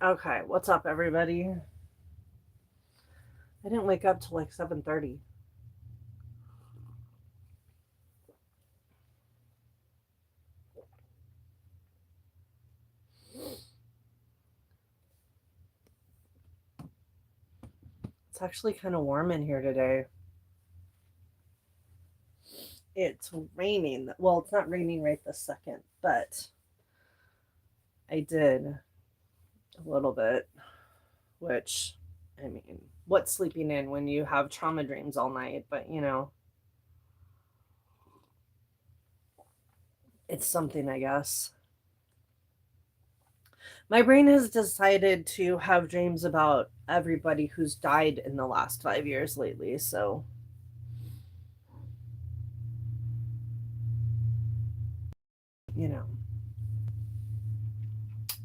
Okay, what's up, everybody? I didn't wake up till like 7:30. It's actually kind of warm in here today. It's raining. Well, it's not raining right this second, but I did a little bit, which, I mean, what's sleeping in when you have trauma dreams all night? But, it's something, I guess. My brain has decided to have dreams about everybody who's died in the last 5 years lately, so, you know,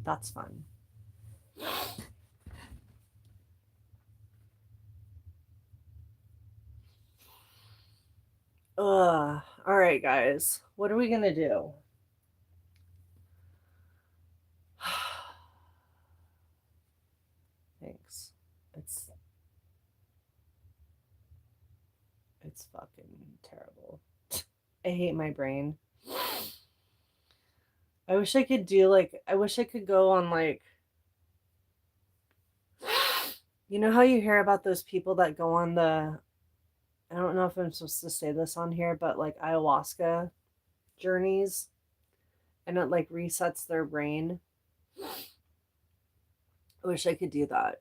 that's fun. Ugh. All right, guys. What are we gonna do? Thanks. It's it's fucking terrible. I hate my brain. I wish I could do like I wish I could go on like you know how you hear about those people that go on the I don't know if I'm supposed to say this on here, but like ayahuasca journeys and it like resets their brain. I wish I could do that.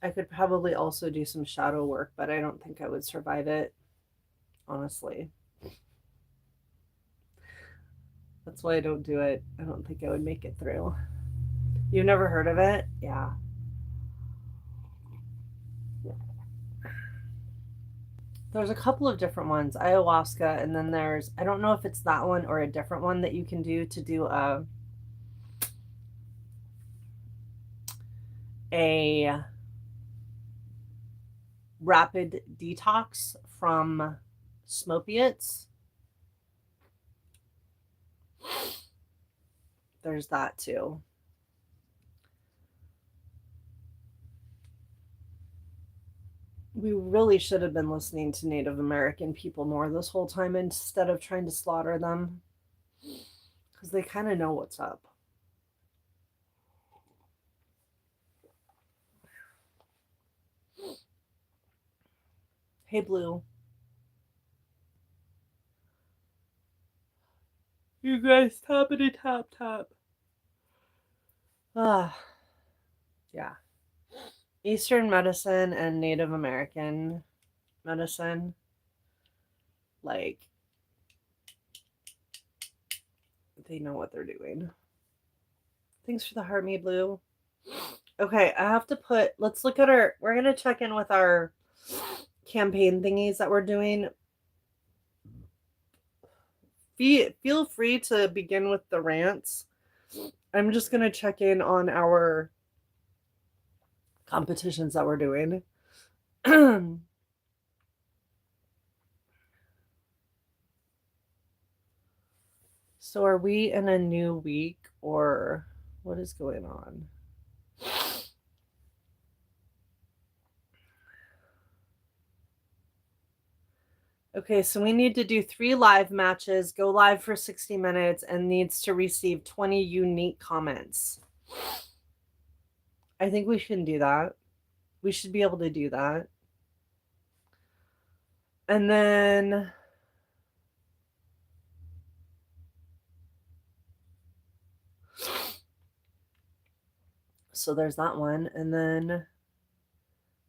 I could probably also do some shadow work, but I don't think I would survive it, honestly. That's why I don't do it. I don't think I would make it through. You've never heard of it? Yeah. There's a couple of different ones, ayahuasca, and then there's I don't know if it's that one or a different one that you can do to do a rapid detox from smopiates. There's that too. We really should have been listening to Native American people more this whole time instead of trying to slaughter them because they kind of know what's up. Hey, Blue. You guys tappity tap tap. Ah, yeah. Eastern medicine and Native American medicine, like, they know what they're doing. Thanks for the heart, me blue. Okay, I have to put, let's look at we're going to check in with our campaign thingies that we're doing. Feel free to begin with the rants. I'm just going to check in on our competitions that we're doing. So are we in a new week or what is going on? Okay, so we need to do 3 live matches, go live for 60 minutes, and needs to receive 20 unique comments. I think we can do that. We should be able to do that. And then so there's that one. And then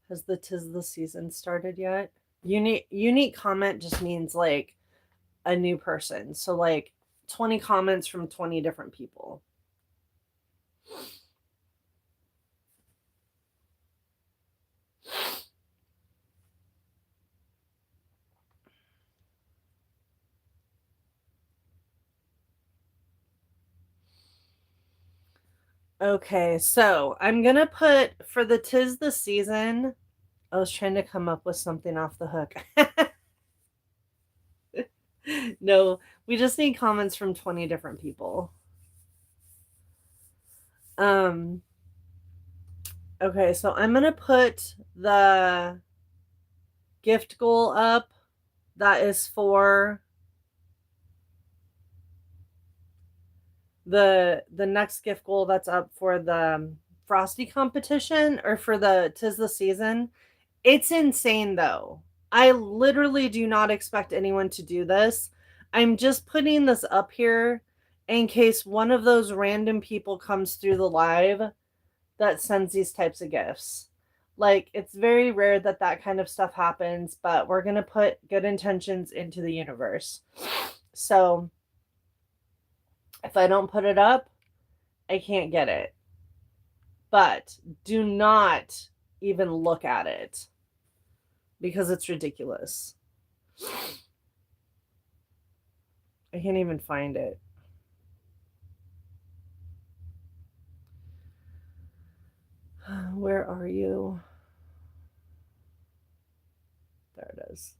has the 'tis the season started yet? Unique comment just means like a new person. So like 20 comments from 20 different people. Okay, so I'm going to put for the 'Tis the Season. I was trying to come up with something off the hook. No, we just need comments from 20 different people. Okay, so I'm going to put the gift goal up that is for the next gift goal that's up for the Frosty competition or for the 'Tis the Season. It's insane though. I literally do not expect anyone to do this. I'm just putting this up here in case one of those random people comes through the live that sends these types of gifts. Like, it's very rare that that kind of stuff happens, but we're going to put good intentions into the universe. So, if I don't put it up, I can't get it. But do not even look at it because it's ridiculous. I can't even find it. Where are you? There it is.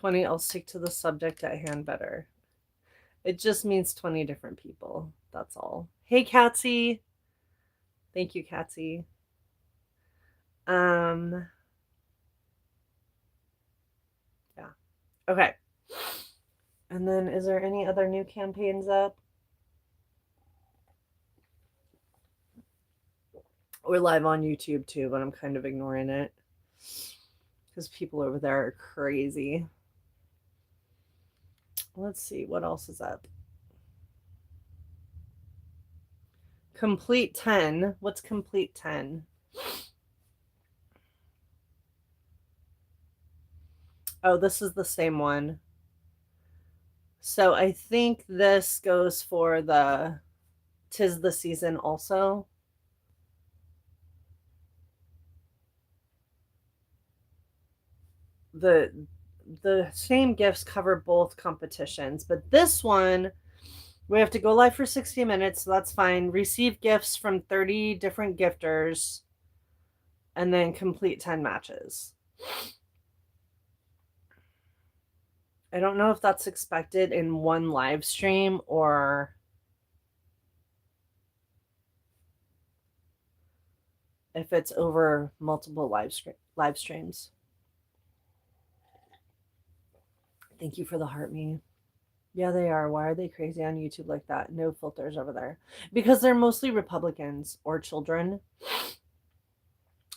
I'll stick to the subject at hand better. It just means 20 different people. That's all. Hey, Catsy. Thank you, Catsy. Yeah. Okay. And then is there any other new campaigns up? We're live on YouTube too, but I'm kind of ignoring it because people over there are crazy. Let's see what else is up. Complete 10. What's complete 10? Oh, this is the same one. So I think this goes for the 'Tis the Season also. The same gifts cover both competitions, but this one we have to go live for 60 minutes, so that's fine. Receive gifts from 30 different gifters and then complete 10 matches. I don't know if that's expected in one live stream or if it's over multiple live streams. Thank you for the heart, me. Yeah, they are. Why are they crazy on YouTube like that? No filters over there. Because they're mostly Republicans or children.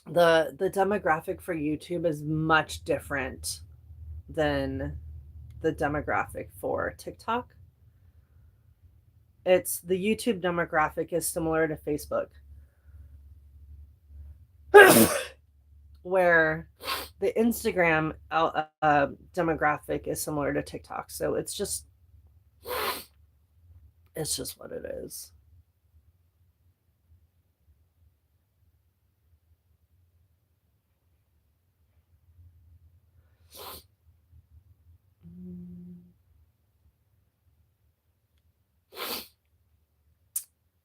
The demographic for YouTube is much different than the demographic for TikTok. It's the YouTube demographic is similar to Facebook. Where the Instagram demographic is similar to TikTok. So it's just what it is.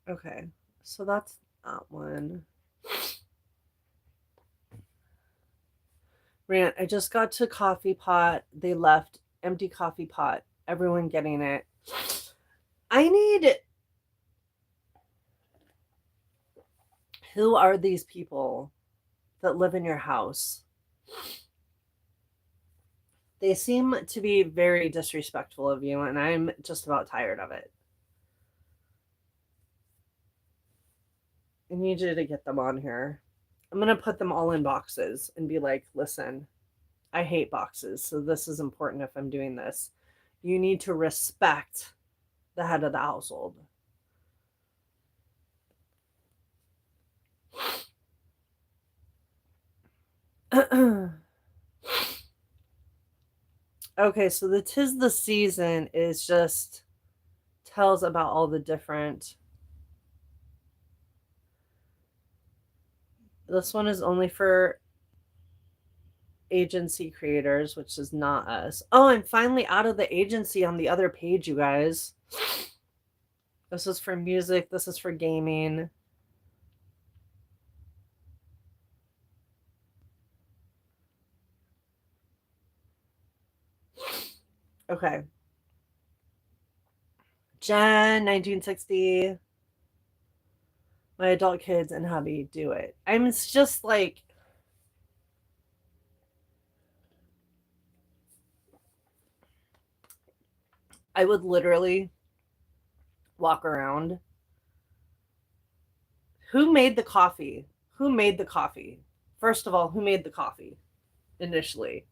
Okay, so that's that one. Rant, I just got to coffee pot. They left empty coffee pot. Everyone getting it. I need. Who are these people that live in your house? They seem to be very disrespectful of you, and I'm just about tired of it. I need you to get them on here. I'm going to put them all in boxes and be like, listen, I hate boxes, so this is important if I'm doing this. You need to respect the head of the household. Okay, so the 'Tis the Season is just tells about all the different This one is only for agency creators, which is not us. Oh, I'm finally out of the agency on the other page, you guys. This is for music. This is for gaming. Okay. Jen, 1960. My adult kids and hubby do it. I mean, it's just like, I would literally walk around. Who made the coffee? Who made the coffee? First of all, who made the coffee initially?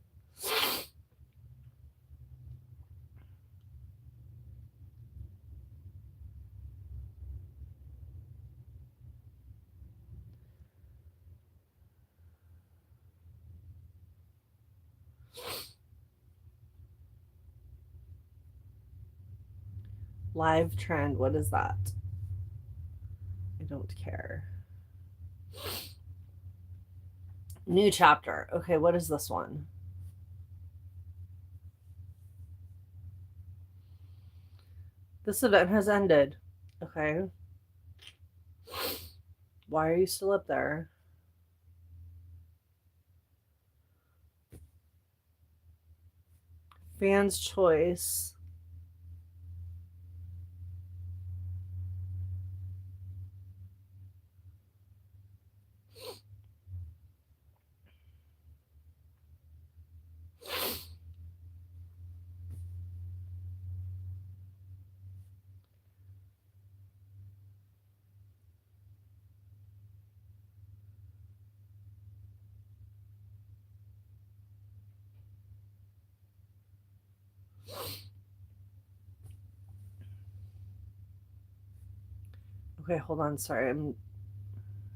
Live trend. What is that? I don't care. New chapter. Okay, what is this one? This event has ended. Okay. Why are you still up there? Fans' choice. Okay, hold on. Sorry, I'm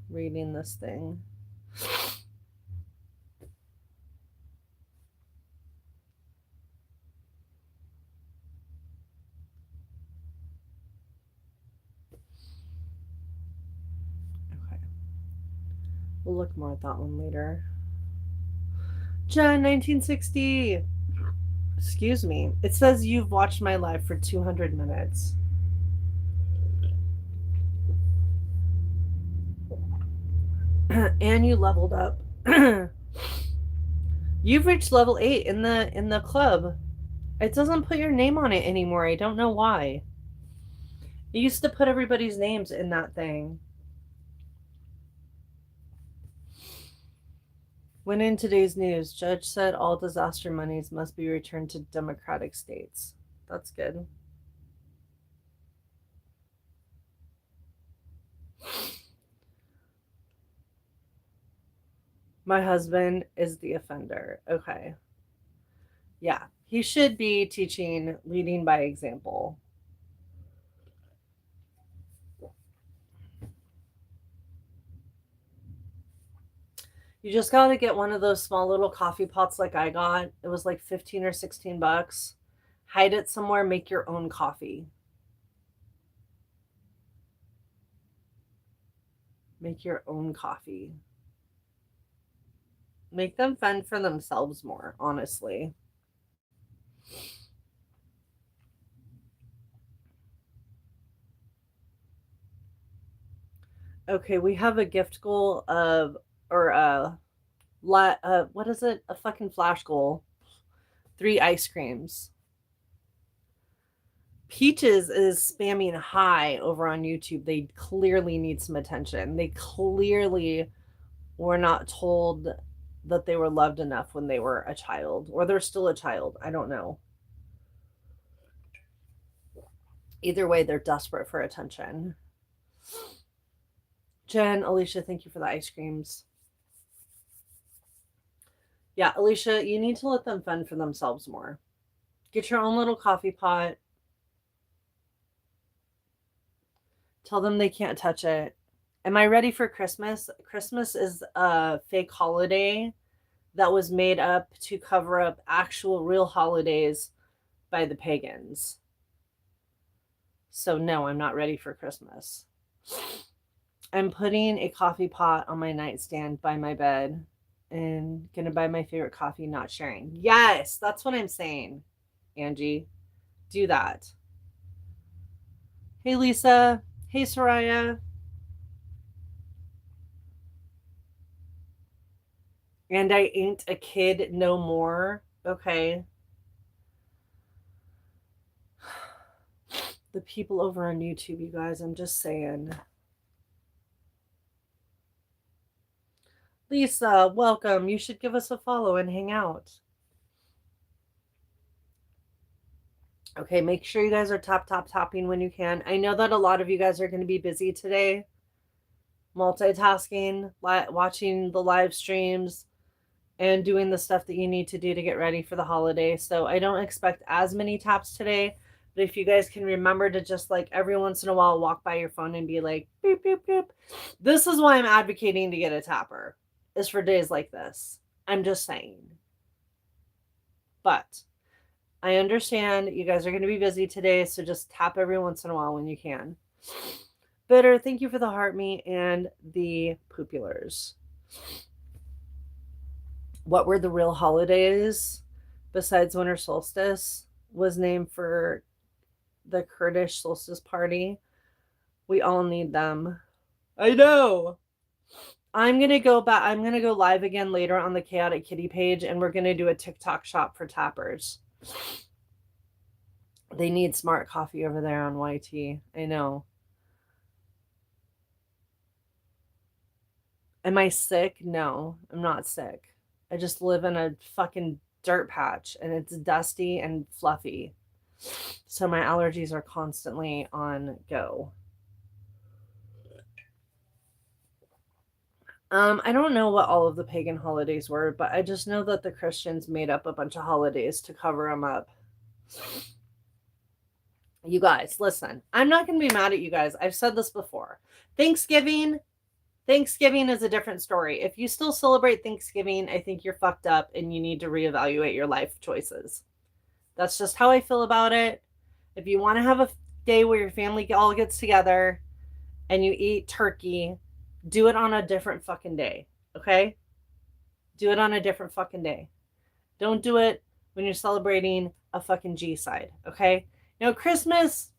reading this thing. Okay. We'll look more at that one later. Jen, 1960. Excuse me. It says you've watched my live for 200 minutes. And you leveled up. You've reached level 8 in the club. It doesn't put your name on it anymore. I don't know why. It used to put everybody's names in that thing. When in today's news, judge said all disaster monies must be returned to democratic states. That's good. My husband is the offender. Okay. Yeah, he should be teaching leading by example. You just got to get one of those small little coffee pots like I got. It was like 15 or 16 bucks. Hide it somewhere, make your own coffee. Make your own coffee. Make them fend for themselves more, honestly. Okay, we have a gift goal of, or what is it? A fucking flash goal. 3 ice creams. Peaches is spamming high over on YouTube. They clearly need some attention. They clearly were not told that they were loved enough when they were a child, or they're still a child. I don't know. Either way, they're desperate for attention. Jen, Alicia, thank you for the ice creams. Yeah, Alicia, you need to let them fend for themselves more. Get your own little coffee pot. Tell them they can't touch it. Am I ready for Christmas? Christmas is a fake holiday that was made up to cover up actual real holidays by the pagans. So no, I'm not ready for Christmas. I'm putting a coffee pot on my nightstand by my bed and gonna buy my favorite coffee, not sharing. Yes, that's what I'm saying, Angie. Do that. Hey, Lisa. Hey, Soraya. And I ain't a kid no more. Okay. The people over on YouTube, you guys, I'm just saying. Lisa, welcome. You should give us a follow and hang out. Okay, make sure you guys are tapping when you can. I know that a lot of you guys are going to be busy today, multitasking, watching the live streams, and doing the stuff that you need to do to get ready for the holiday. So I don't expect as many taps today, but if you guys can remember to just like every once in a while walk by your phone and be like, beep, beep, beep. This is why I'm advocating to get a tapper, is for days like this. I'm just saying. But I understand you guys are going to be busy today, so just tap every once in a while when you can. Bitter, thank you for the heart me and the poopulars. What were the real holidays besides winter solstice was named for the Kurdish solstice party? We all need them. I know. I'm going to go back. I'm going to go live again later on the Chaotic Kitty page, and we're going to do a TikTok shop for tappers. They need smart coffee over there on YT. I know. Am I sick? No, I'm not sick. I just live in a fucking dirt patch and it's dusty and fluffy. So my allergies are constantly on go. I don't know what all of the pagan holidays were, but I just know that the Christians made up a bunch of holidays to cover them up. You guys, listen, I'm not going to be mad at you guys. I've said this before. Thanksgiving is a different story. If you still celebrate Thanksgiving, I think you're fucked up and you need to reevaluate your life choices. That's just how I feel about it. If you want to have a day where your family all gets together and you eat turkey, do it on a different fucking day, okay? Do it on a different fucking day. Don't do it when you're celebrating a fucking G-side, okay? You know, Christmas,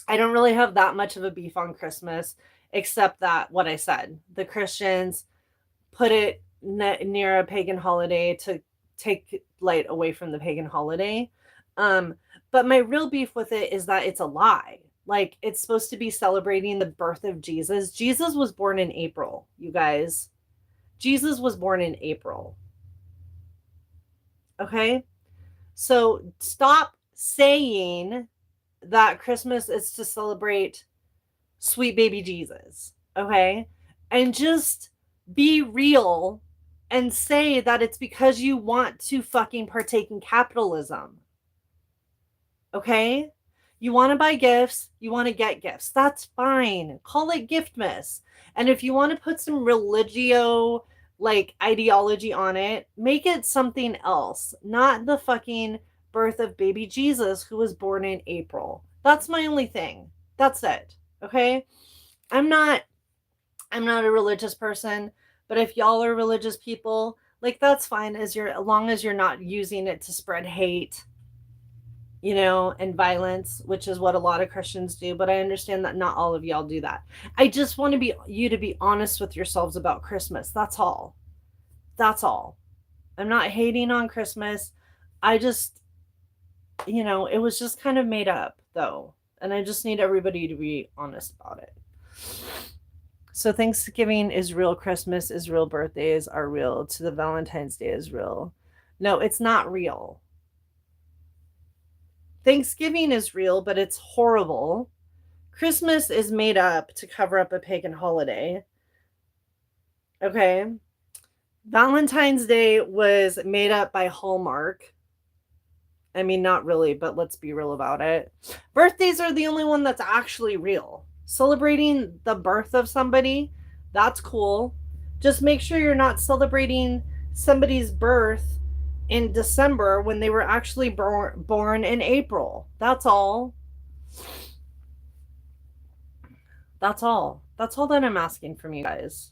I don't really have that much of a beef on Christmas, except that what I said, the Christians put it near a pagan holiday to take light away from the pagan holiday. But my real beef with it is that it's a lie. Like, it's supposed to be celebrating the birth of Jesus. Jesus was born in April, you guys. Jesus was born in April. Okay? So stop saying that Christmas is to celebrate sweet baby Jesus. Okay? And just be real and say that it's because you want to fucking partake in capitalism. Okay? You want to buy gifts, you want to get gifts. That's fine. Call it Giftmas. And if you want to put some religio like ideology on it, make it something else, not the fucking birth of baby Jesus who was born in April. That's my only thing. That's it. Okay? I'm not a religious person, but if y'all are religious people, like, that's fine as long as you're not using it to spread hate, you know, and violence, which is what a lot of Christians do. But I understand that not all of y'all do that. I just want you to be honest with yourselves about Christmas. That's all. That's all. I'm not hating on Christmas. I just, you know, it was just kind of made up though. And I just need everybody to be honest about it. So Thanksgiving is real. Christmas is real. Birthdays are real. To the Valentine's Day is real. No, it's not real. Thanksgiving is real, but it's horrible. Christmas is made up to cover up a pagan holiday. Okay. Valentine's Day was made up by Hallmark. I mean, not really, but let's be real about it. Birthdays are the only one that's actually real. Celebrating the birth of somebody, that's cool. Just make sure you're not celebrating somebody's birth in December when they were actually born in April. That's all. That's all. That's all that I'm asking from you guys.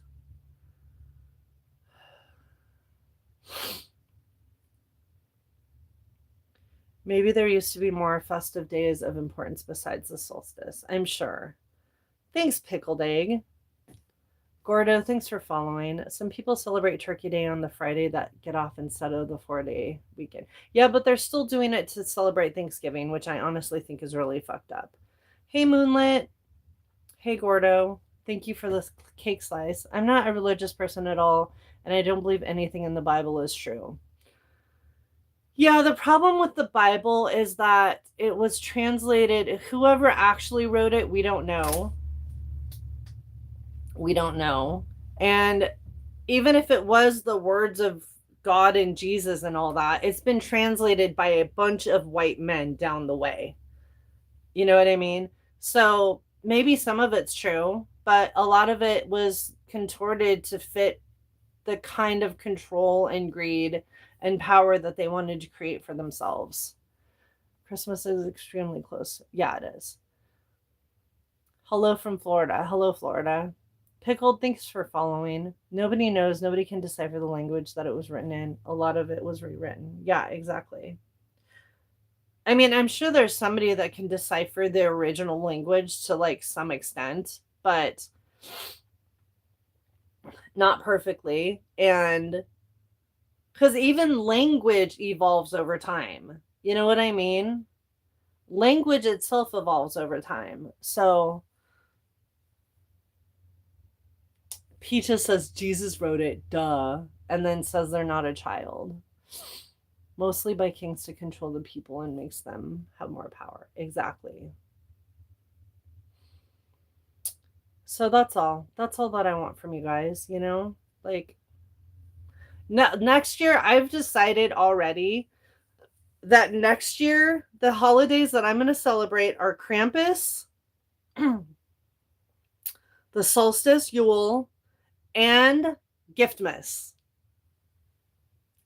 Maybe there used to be more festive days of importance besides the solstice. I'm sure. Thanks, Pickled Egg. Gordo, thanks for following. Some people celebrate Turkey Day on the Friday that get off instead of the 4-day weekend. Yeah, but they're still doing it to celebrate Thanksgiving, which I honestly think is really fucked up. Hey, Moonlit. Hey, Gordo. Thank you for this cake slice. I'm not a religious person at all, and I don't believe anything in the Bible is true. Yeah, the problem with the Bible is that it was translated. Whoever actually wrote it, we don't know. We don't know. And even if it was the words of God and Jesus and all that, it's been translated by a bunch of white men down the way. You know what I mean? So maybe some of it's true, but a lot of it was contorted to fit the kind of control and greed and power that they wanted to create for themselves. Christmas is extremely close. Yeah, it is. Hello from Florida. Hello, Florida. Pickled, thanks for following. Nobody knows. Nobody can decipher the language that it was written in. A lot of it was rewritten. Yeah, exactly. I mean, I'm sure there's somebody that can decipher the original language to like some extent, but not perfectly. And because even language evolves over time. You know what I mean? Language itself evolves over time. So Peaches says Jesus wrote it, duh, and then says they're not a child. Mostly by kings to control the people and makes them have more power. Exactly. So that's all. That's all that I want from you guys, you know? Like, next year, I've decided already that next year, the holidays that I'm going to celebrate are Krampus, the solstice, Yule, and Giftmas.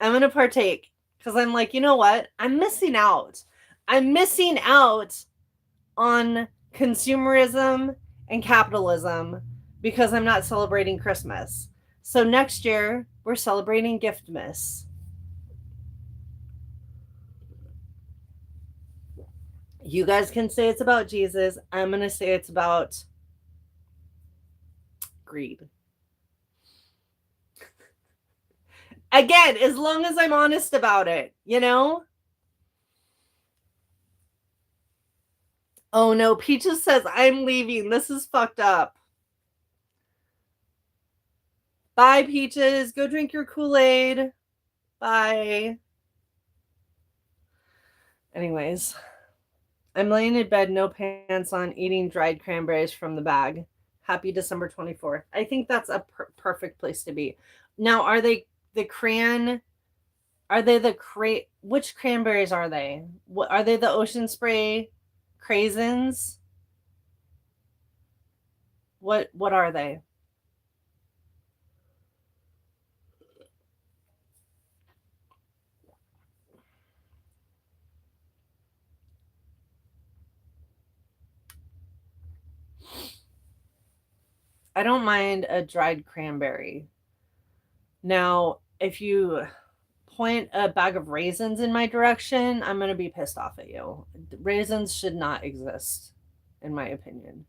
I'm going to partake because I'm like, you know what? I'm missing out. I'm missing out on consumerism and capitalism because I'm not celebrating Christmas. So next year, we're celebrating Giftmas. You guys can say it's about Jesus. I'm going to say it's about greed. Again, as long as I'm honest about it, you know? Oh no, Peaches says, I'm leaving. This is fucked up. Bye, Peaches. Go drink your Kool-Aid. Bye. Anyways, I'm laying in bed, no pants on, eating dried cranberries from the bag. Happy December 24th. I think that's a perfect place to be. Now, are they the which cranberries are they? What are they, the Ocean Spray craisins? What are they? I don't mind a dried cranberry. Now, if you point a bag of raisins in my direction, I'm going to be pissed off at you. Raisins should not exist, in my opinion.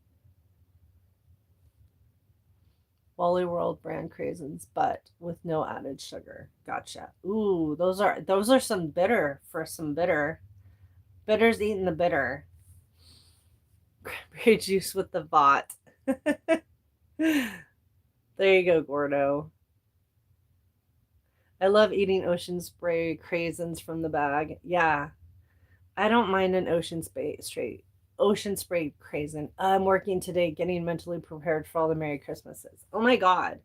Wally World brand craisins, but with no added sugar. Gotcha. Ooh, those are some bitter for some bitter. Bitter's eating the bitter. Cranberry juice with the bot. There you go, Gordo. I love eating Ocean Spray craisins from the bag. Yeah. I don't mind an Ocean Spray craisin. I'm working today getting mentally prepared for all the Merry Christmases. Oh my God.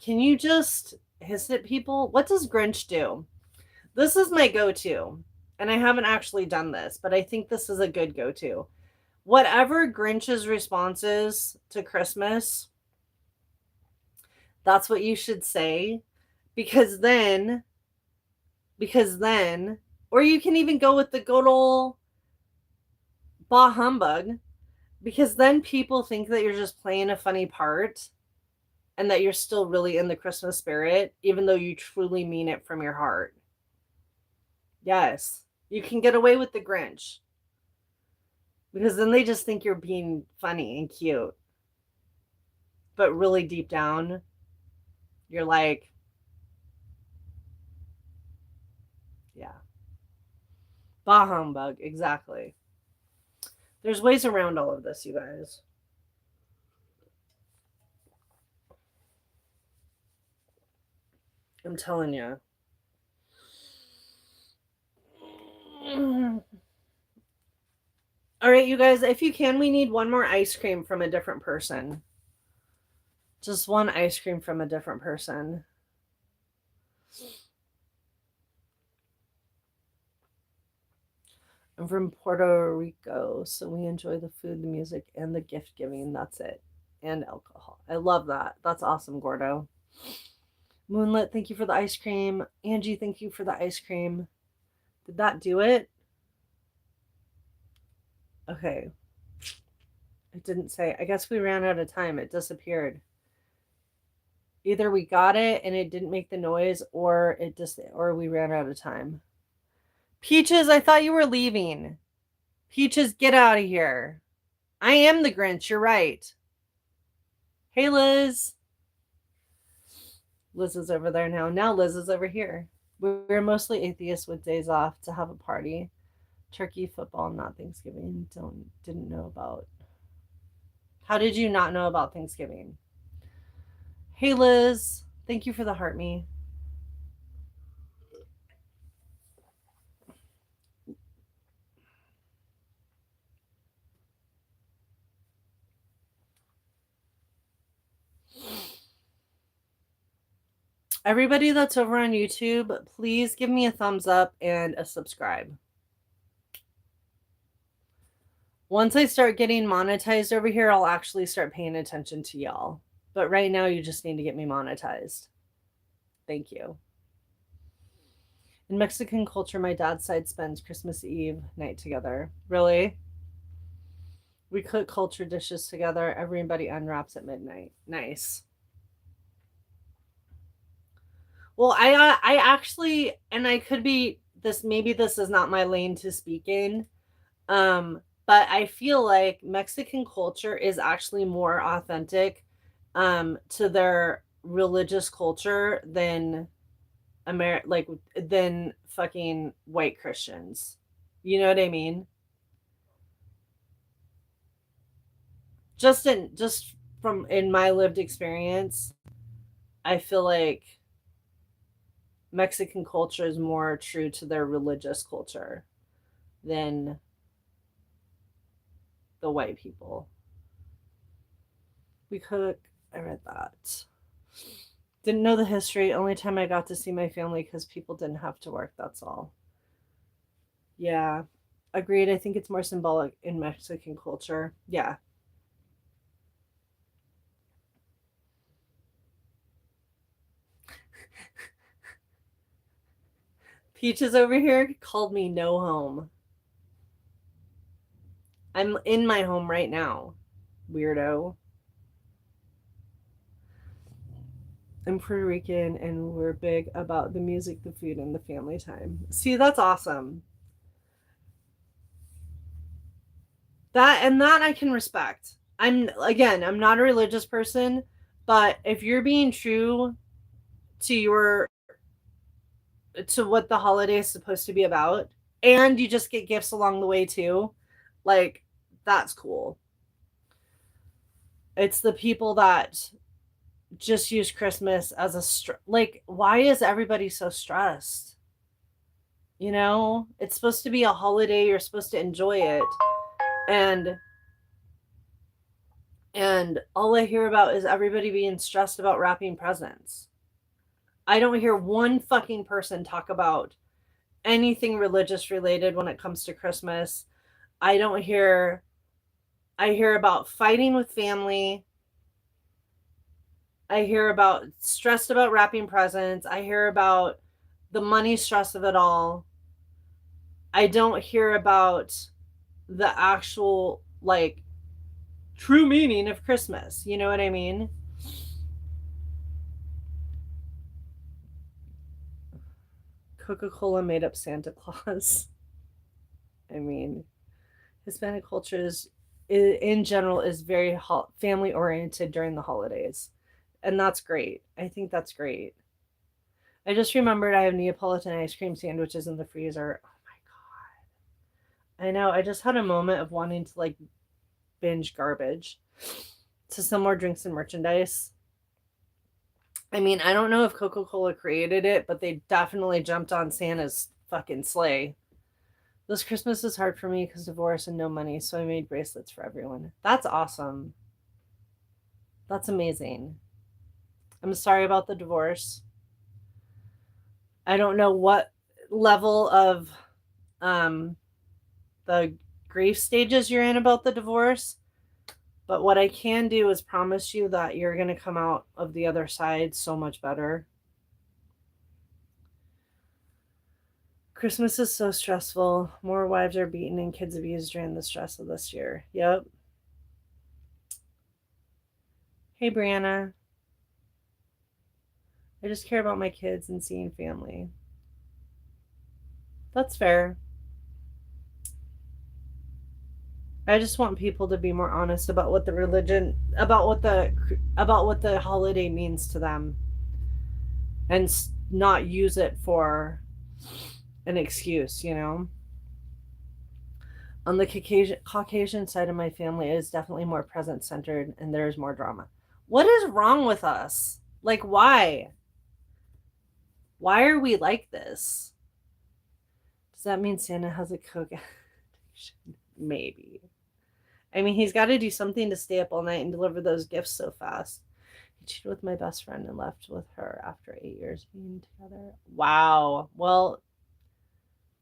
Can you just hiss at people? What does Grinch do? This is my go-to. And I haven't actually done this, but I think this is a good go-to. Whatever Grinch's response is to Christmas, that's what you should say. Because then, or you can even go with the good old bah humbug Because then people think that you're just playing a funny part and that you're still really in the Christmas spirit, even though you truly mean it from your heart. Yes, you can get away with the Grinch. Because then they just think you're being funny and cute. But really deep down, you're like, yeah. Bah humbug, exactly. There's ways around all of this, you guys. I'm telling you. All right, you guys, if you can, we need one more ice cream from a different person. Just one ice cream from a different person. I'm from Puerto Rico, so we enjoy the food, the music, and the gift giving. That's it. And alcohol. I love that. That's awesome, Gordo. Moonlit, thank you for the ice cream. Angie, thank you for the ice cream. Did that do it? Okay. It didn't say. I guess we ran out of time. It disappeared. Either we got it and it didn't make the noise, or or we ran out of time. Peaches, I thought you were leaving. Peaches, get out of here. I am the Grinch. You're right. Hey, Liz. Liz is over there now. Now Liz is over here. We're mostly atheists with days off to have a party. Turkey, football, not Thanksgiving. Didn't know about. How did you not know about Thanksgiving? Hey, Liz. Thank you for the heart me. Everybody that's over on YouTube, please give me a thumbs up and a subscribe. Once I start getting monetized over here, I'll actually start paying attention to y'all. But right now, you just need to get me monetized. Thank you. In Mexican culture, my dad's side spends Christmas Eve night together. Really? We cook culture dishes together. Everybody unwraps at midnight. Nice. Well, I actually, and I could be this. Maybe this is not my lane to speak in. But I feel like Mexican culture is actually more authentic to their religious culture than than fucking white Christians. You know what I mean? Just from in my lived experience, I feel like Mexican culture is more true to their religious culture than the white people. We cook. I read that. Didn't know the history. Only time I got to see my family because people didn't have to work. That's all. Yeah. Agreed. I think it's more symbolic in Mexican culture. Yeah. Peaches over here called me no home. I'm in my home right now. Weirdo. I'm Puerto Rican and we're big about the music, the food, and the family time. See, that's awesome. That I can respect. I'm not a religious person, but if you're being true to your to what the holiday is supposed to be about, and you just get gifts along the way too, like that's cool. It's the people that just use Christmas as like, why is everybody so stressed? You know, it's supposed to be a holiday, you're supposed to enjoy it. And all I hear about is everybody being stressed about wrapping presents. I don't hear one fucking person talk about anything religious related when it comes to Christmas. I don't hear I hear about fighting with family. I hear about stressed about wrapping presents. I hear about the money stress of it all. I don't hear about the actual like true meaning of Christmas. You know what I mean? Coca-Cola made up Santa Claus. I mean, Hispanic culture is, in general, is very family oriented during the holidays. And that's great. I think that's great. I just remembered I have Neapolitan ice cream sandwiches in the freezer. Oh my God. I know. I just had a moment of wanting to like binge garbage to some more drinks and merchandise. I mean, I don't know if Coca Cola created it, but they definitely jumped on Santa's fucking sleigh. This Christmas is hard for me because divorce and no money, so I made bracelets for everyone. That's awesome. That's amazing. I'm sorry about the divorce. I don't know what level of um, the grief stages you're in about the divorce, but what I can do is promise you that you're going to come out of the other side so much better. Christmas is so stressful. More wives are beaten and kids abused during the stress of this year. Yep. Hey, Brianna. I just care about my kids and seeing family. That's fair. I just want people to be more honest about what the religion, about what the holiday means to them, and not use it for an excuse, you know. On the Caucasian side of my family, it is definitely more present centered and there is more drama. What is wrong with us? Like, why? Why are we like this? Does that mean Santa has a coke addiction? Maybe. I mean, he's got to do something to stay up all night and deliver those gifts so fast. He cheated with my best friend and left with her after 8 years being together. Wow. Well,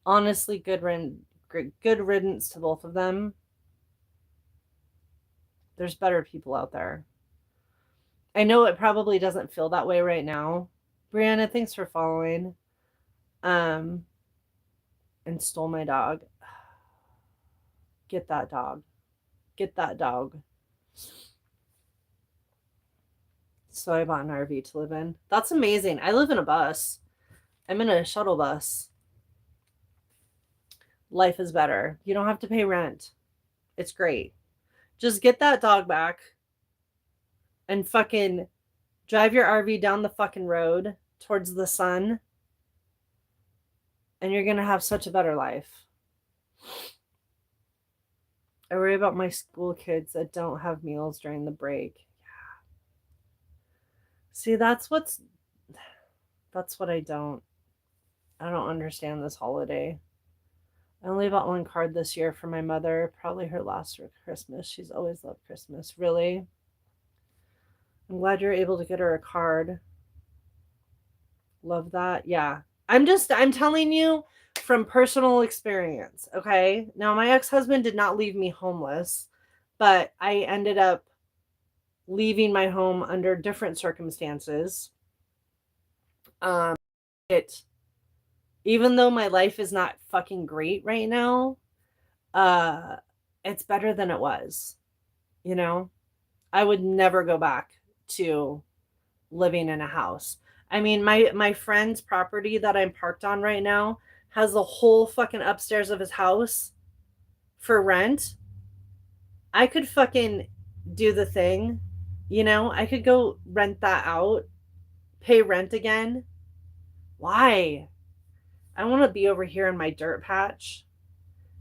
honestly, good riddance to both of them. There's better people out there. I know it probably doesn't feel that way right now. Brianna, thanks for following. And stole my dog. Get that dog. Get that dog. So I bought an RV to live in. That's amazing. I live in a bus. I'm in a shuttle bus. Life is better. You don't have to pay rent. It's great. Just get that dog back and fucking drive your RV down the fucking road towards the sun, and you're going to have such a better life. I worry about my school kids that don't have meals during the break. Yeah. See, that's what I don't understand this holiday. I only bought one card this year for my mother, probably her last Christmas. She's always loved Christmas. Really? I'm glad you're able to get her a card. Love that. Yeah. I'm telling you from personal experience, okay? Now, my ex-husband did not leave me homeless, but I ended up leaving my home under different circumstances. Even though my life is not fucking great right now, it's better than it was. You know, I would never go back to living in a house. I mean, my friend's property that I'm parked on right now has the whole fucking upstairs of his house for rent. I could fucking do the thing, you know? I could go rent that out, pay rent again. Why? I want to be over here in my dirt patch,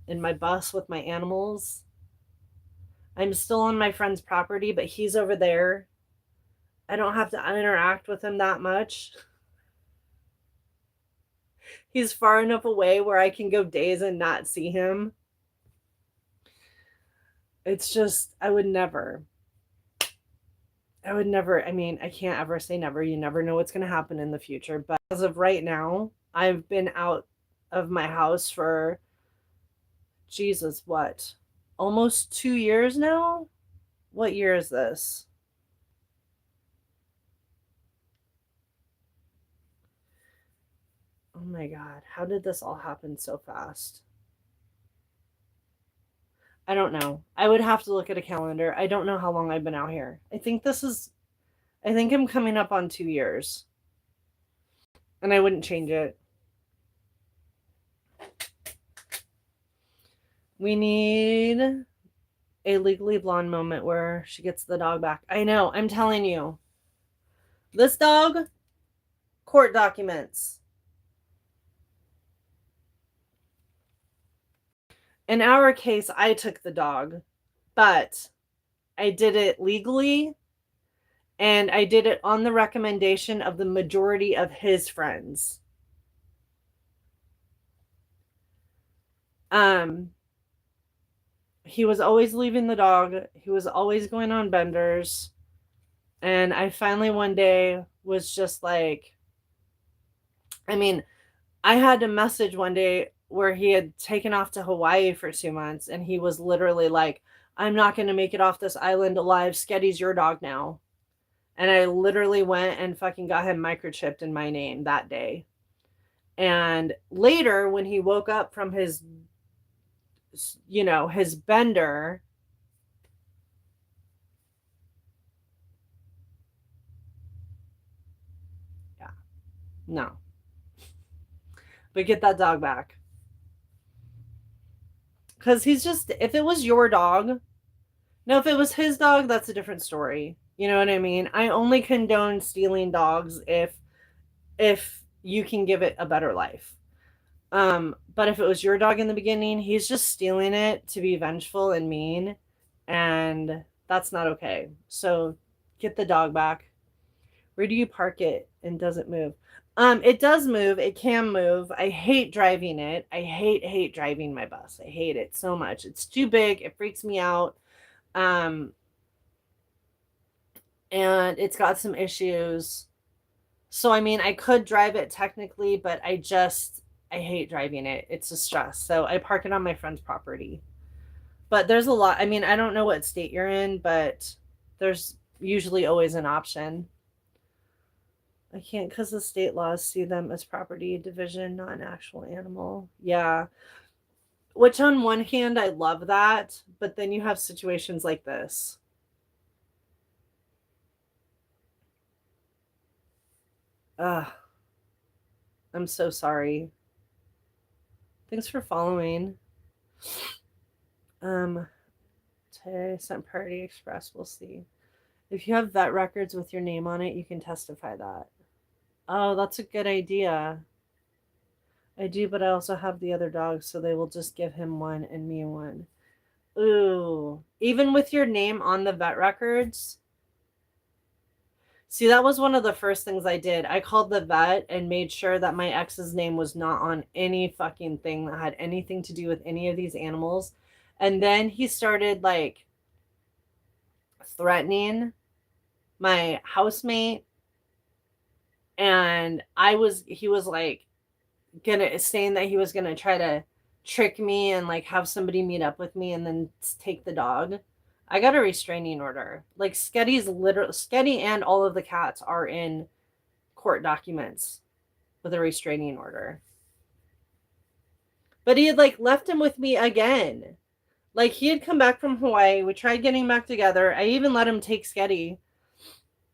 in my bus with my animals. I'm still on my friend's property, but he's over there. I don't have to interact with him that much. He's far enough away where I can go days and not see him. It's just, I would never. I mean, I can't ever say never. You never know what's going to happen in the future. But as of right now, I've been out of my house for, Jesus, what? Almost 2 years now? What year is this? Oh my God. How did this all happen so fast? I don't know. I would have to look at a calendar. I don't know how long I've been out here. I think I'm coming up on 2 years. And I wouldn't change it. We need a Legally Blonde moment where she gets the dog back. I know. I'm telling you. This dog, court documents. In our case, I took the dog, but I did it legally, and I did it on the recommendation of the majority of his friends. He was always leaving the dog. He was always going on benders. And I finally one day was just like, I mean, I had a message one day where he had taken off to Hawaii for 2 months, and he was literally like, I'm not going to make it off this island alive. Sketty's your dog now. And I literally went and fucking got him microchipped in my name that day. And later, when he woke up from his, his bender, yeah, no. But get that dog back. Because he's just, if it was your dog, now if it was his dog, that's a different story. You know what I mean? I only condone stealing dogs if you can give it a better life. But if it was your dog in the beginning, he's just stealing it to be vengeful and mean, and that's not okay. So get the dog back. Where do you park it and does it move? It does move. It can move. I hate driving it. I hate driving my bus. I hate it so much. It's too big. It freaks me out. And it's got some issues. So, I mean, I could drive it technically, but I hate driving it. It's a stress. So I park it on my friend's property. But there's a lot. I mean, I don't know what state you're in, but there's usually always an option. I can't because the state laws see them as property division, not an actual animal. Yeah. Which on one hand, I love that. But then you have situations like this. Ugh. I'm so sorry. Thanks for following. Today sent Party Express. We'll see. If you have vet records with your name on it, you can testify that. Oh, that's a good idea. I do, but I also have the other dogs, so they will just give him one and me one. Ooh. Even with your name on the vet records? See, that was one of the first things I did. I called the vet and made sure that my ex's name was not on any fucking thing that had anything to do with any of these animals. And then he started like threatening my housemate. And he was like saying that he was gonna try to trick me and like have somebody meet up with me and then take the dog. I got a restraining order. Like Sketty and all of the cats are in court documents with a restraining order. But he had like left him with me again. Like he had come back from Hawaii. We tried getting back together. I even let him take Sketty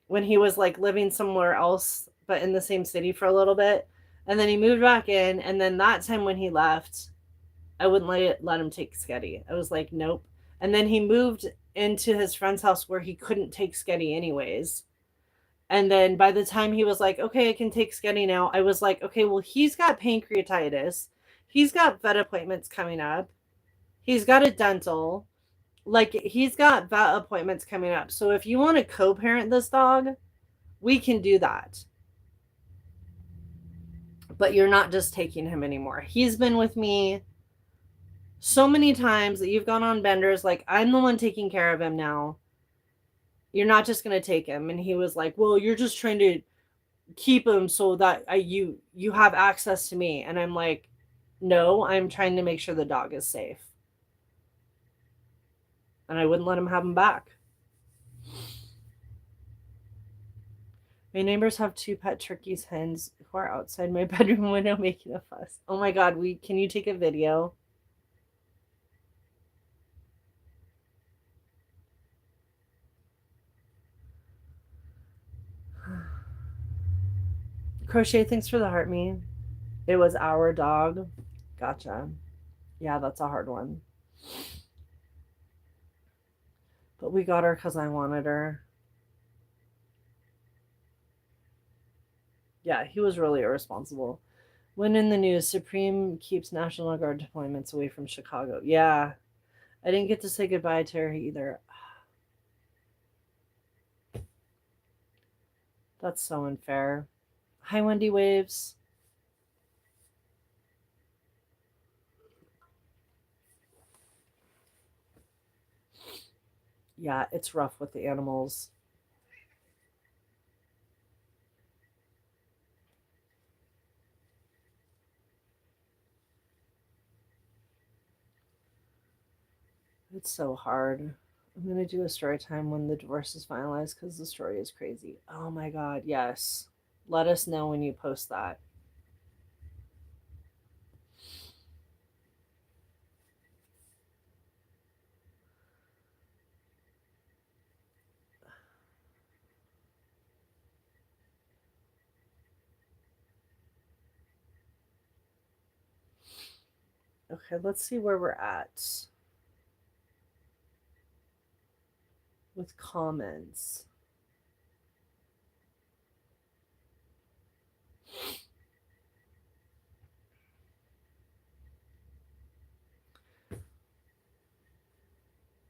when he was like living somewhere else, but in the same city for a little bit. And then he moved back in. And then that time when he left, I wouldn't let him take Sketty. I was like, nope. And then he moved into his friend's house where he couldn't take Sketty anyways. And then by the time he was like, okay, I can take Sketty now, I was like, okay, well, he's got pancreatitis. He's got vet appointments coming up. He's got a dental. Like, he's got vet appointments coming up. So if you want to co-parent this dog, we can do that. But you're not just taking him anymore. He's been with me so many times that you've gone on benders. Like, I'm the one taking care of him now. You're not just going to take him. And he was like, well, you're just trying to keep him so that you have access to me. And I'm like, no, I'm trying to make sure the dog is safe. And I wouldn't let him have him back. My neighbors have 2 pet turkeys, hens, who are outside my bedroom window making a fuss. Oh my God, can you take a video? Crochet, thanks for the heart me. It was our dog. Gotcha. Yeah, that's a hard one. But we got her because I wanted her. Yeah, he was really irresponsible. When in the news, Supreme keeps National Guard deployments away from Chicago. Yeah, I didn't get to say goodbye to her either. That's so unfair. Hi, Wendy Waves. Yeah, it's rough with the animals. It's so hard. I'm going to do a story time when the divorce is finalized because the story is crazy. Oh my God, yes. Let us know when you post that. Okay, let's see where we're at with comments.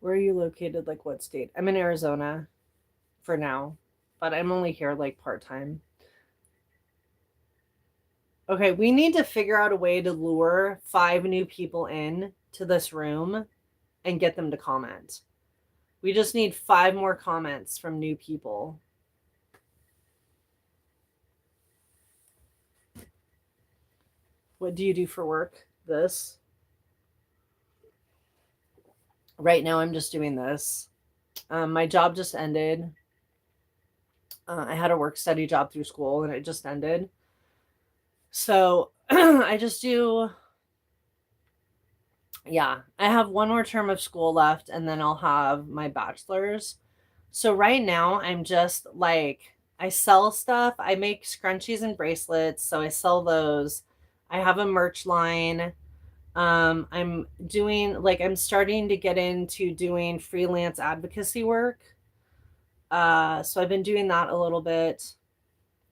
Where are you located? Like what state? I'm in Arizona for now, but I'm only here like part-time. Okay, we need to figure out a way to lure 5 new people in to this room and get them to comment. We just need 5 more comments from new people. What do you do for work? This. Right now, I'm just doing this. My job just ended. I had a work study job through school and it just ended. So I just do, yeah, I have one more term of school left and then I'll have my bachelor's. So right now I'm just like, I sell stuff. I make scrunchies and bracelets. So I sell those. I have a merch line. I'm doing like, I'm starting to get into doing freelance advocacy work. So I've been doing that a little bit.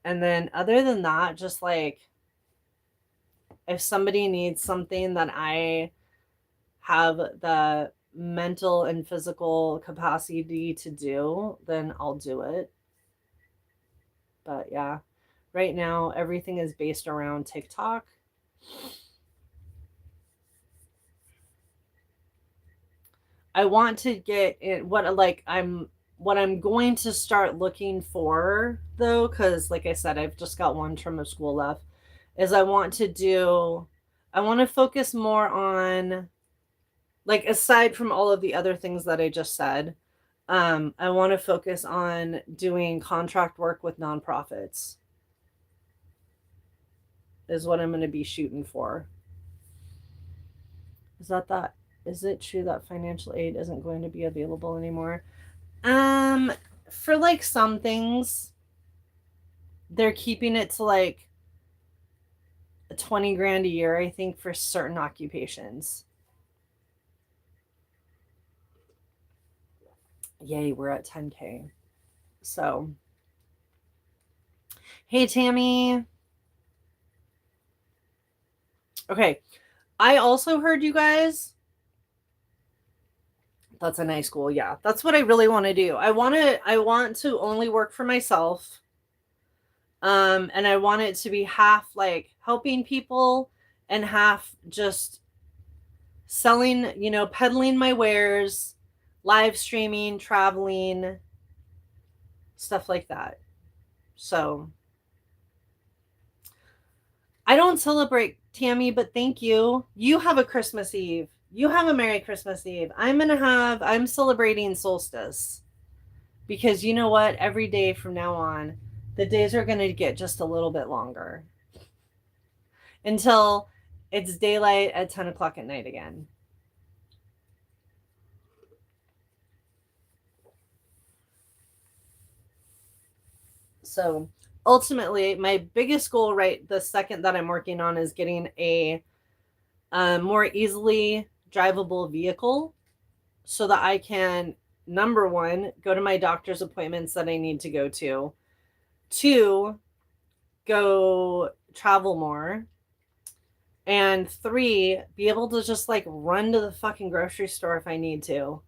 And then other than that, just like if somebody needs something that I have the mental and physical capacity to do, then I'll do it. But yeah, right now everything is based around TikTok. I want to get in what I'm going to start looking for though, because like I said, I've just got one term of school left, is I want to focus more on, like, aside from all of the other things that I just said, I want to focus on doing contract work with nonprofits is what I'm going to be shooting for. Is it true that financial aid isn't going to be available anymore? For like some things, they're keeping it to like 20 grand a year, I think, for certain occupations. Yay, we're at 10K. So, hey, Tammy. Okay. I also heard you guys. That's a nice goal. Yeah. That's what I really want to do. I want to only work for myself. And I want it to be half like helping people and half just selling, peddling my wares, live streaming, traveling, stuff like that. So I don't celebrate, Tammy, but thank you. You have a Christmas Eve. You have a Merry Christmas Eve. I'm celebrating solstice because you know what? Every day from now on, the days are going to get just a little bit longer until it's daylight at 10 o'clock at night again. So ultimately, my biggest goal right the second that I'm working on is getting a more easily drivable vehicle so that I can, number one, go to my doctor's appointments that I need to go to. Two, go travel more. And three, be able to just like run to the fucking grocery store if I need to.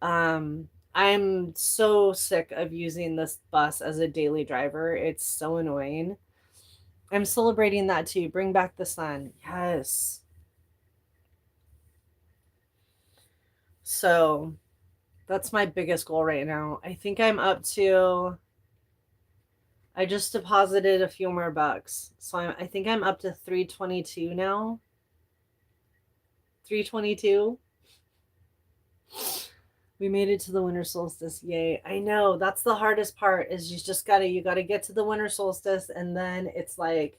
I'm so sick of using this bus as a daily driver. It's so annoying. I'm celebrating that too. Bring back the sun. Yes. So that's my biggest goal right now. I think I'm up to, I just deposited a few more bucks. So I think I'm up to 322 now. 322. We made it to the winter solstice. Yay. I know. That's the hardest part is you gotta get to the winter solstice. And then it's like,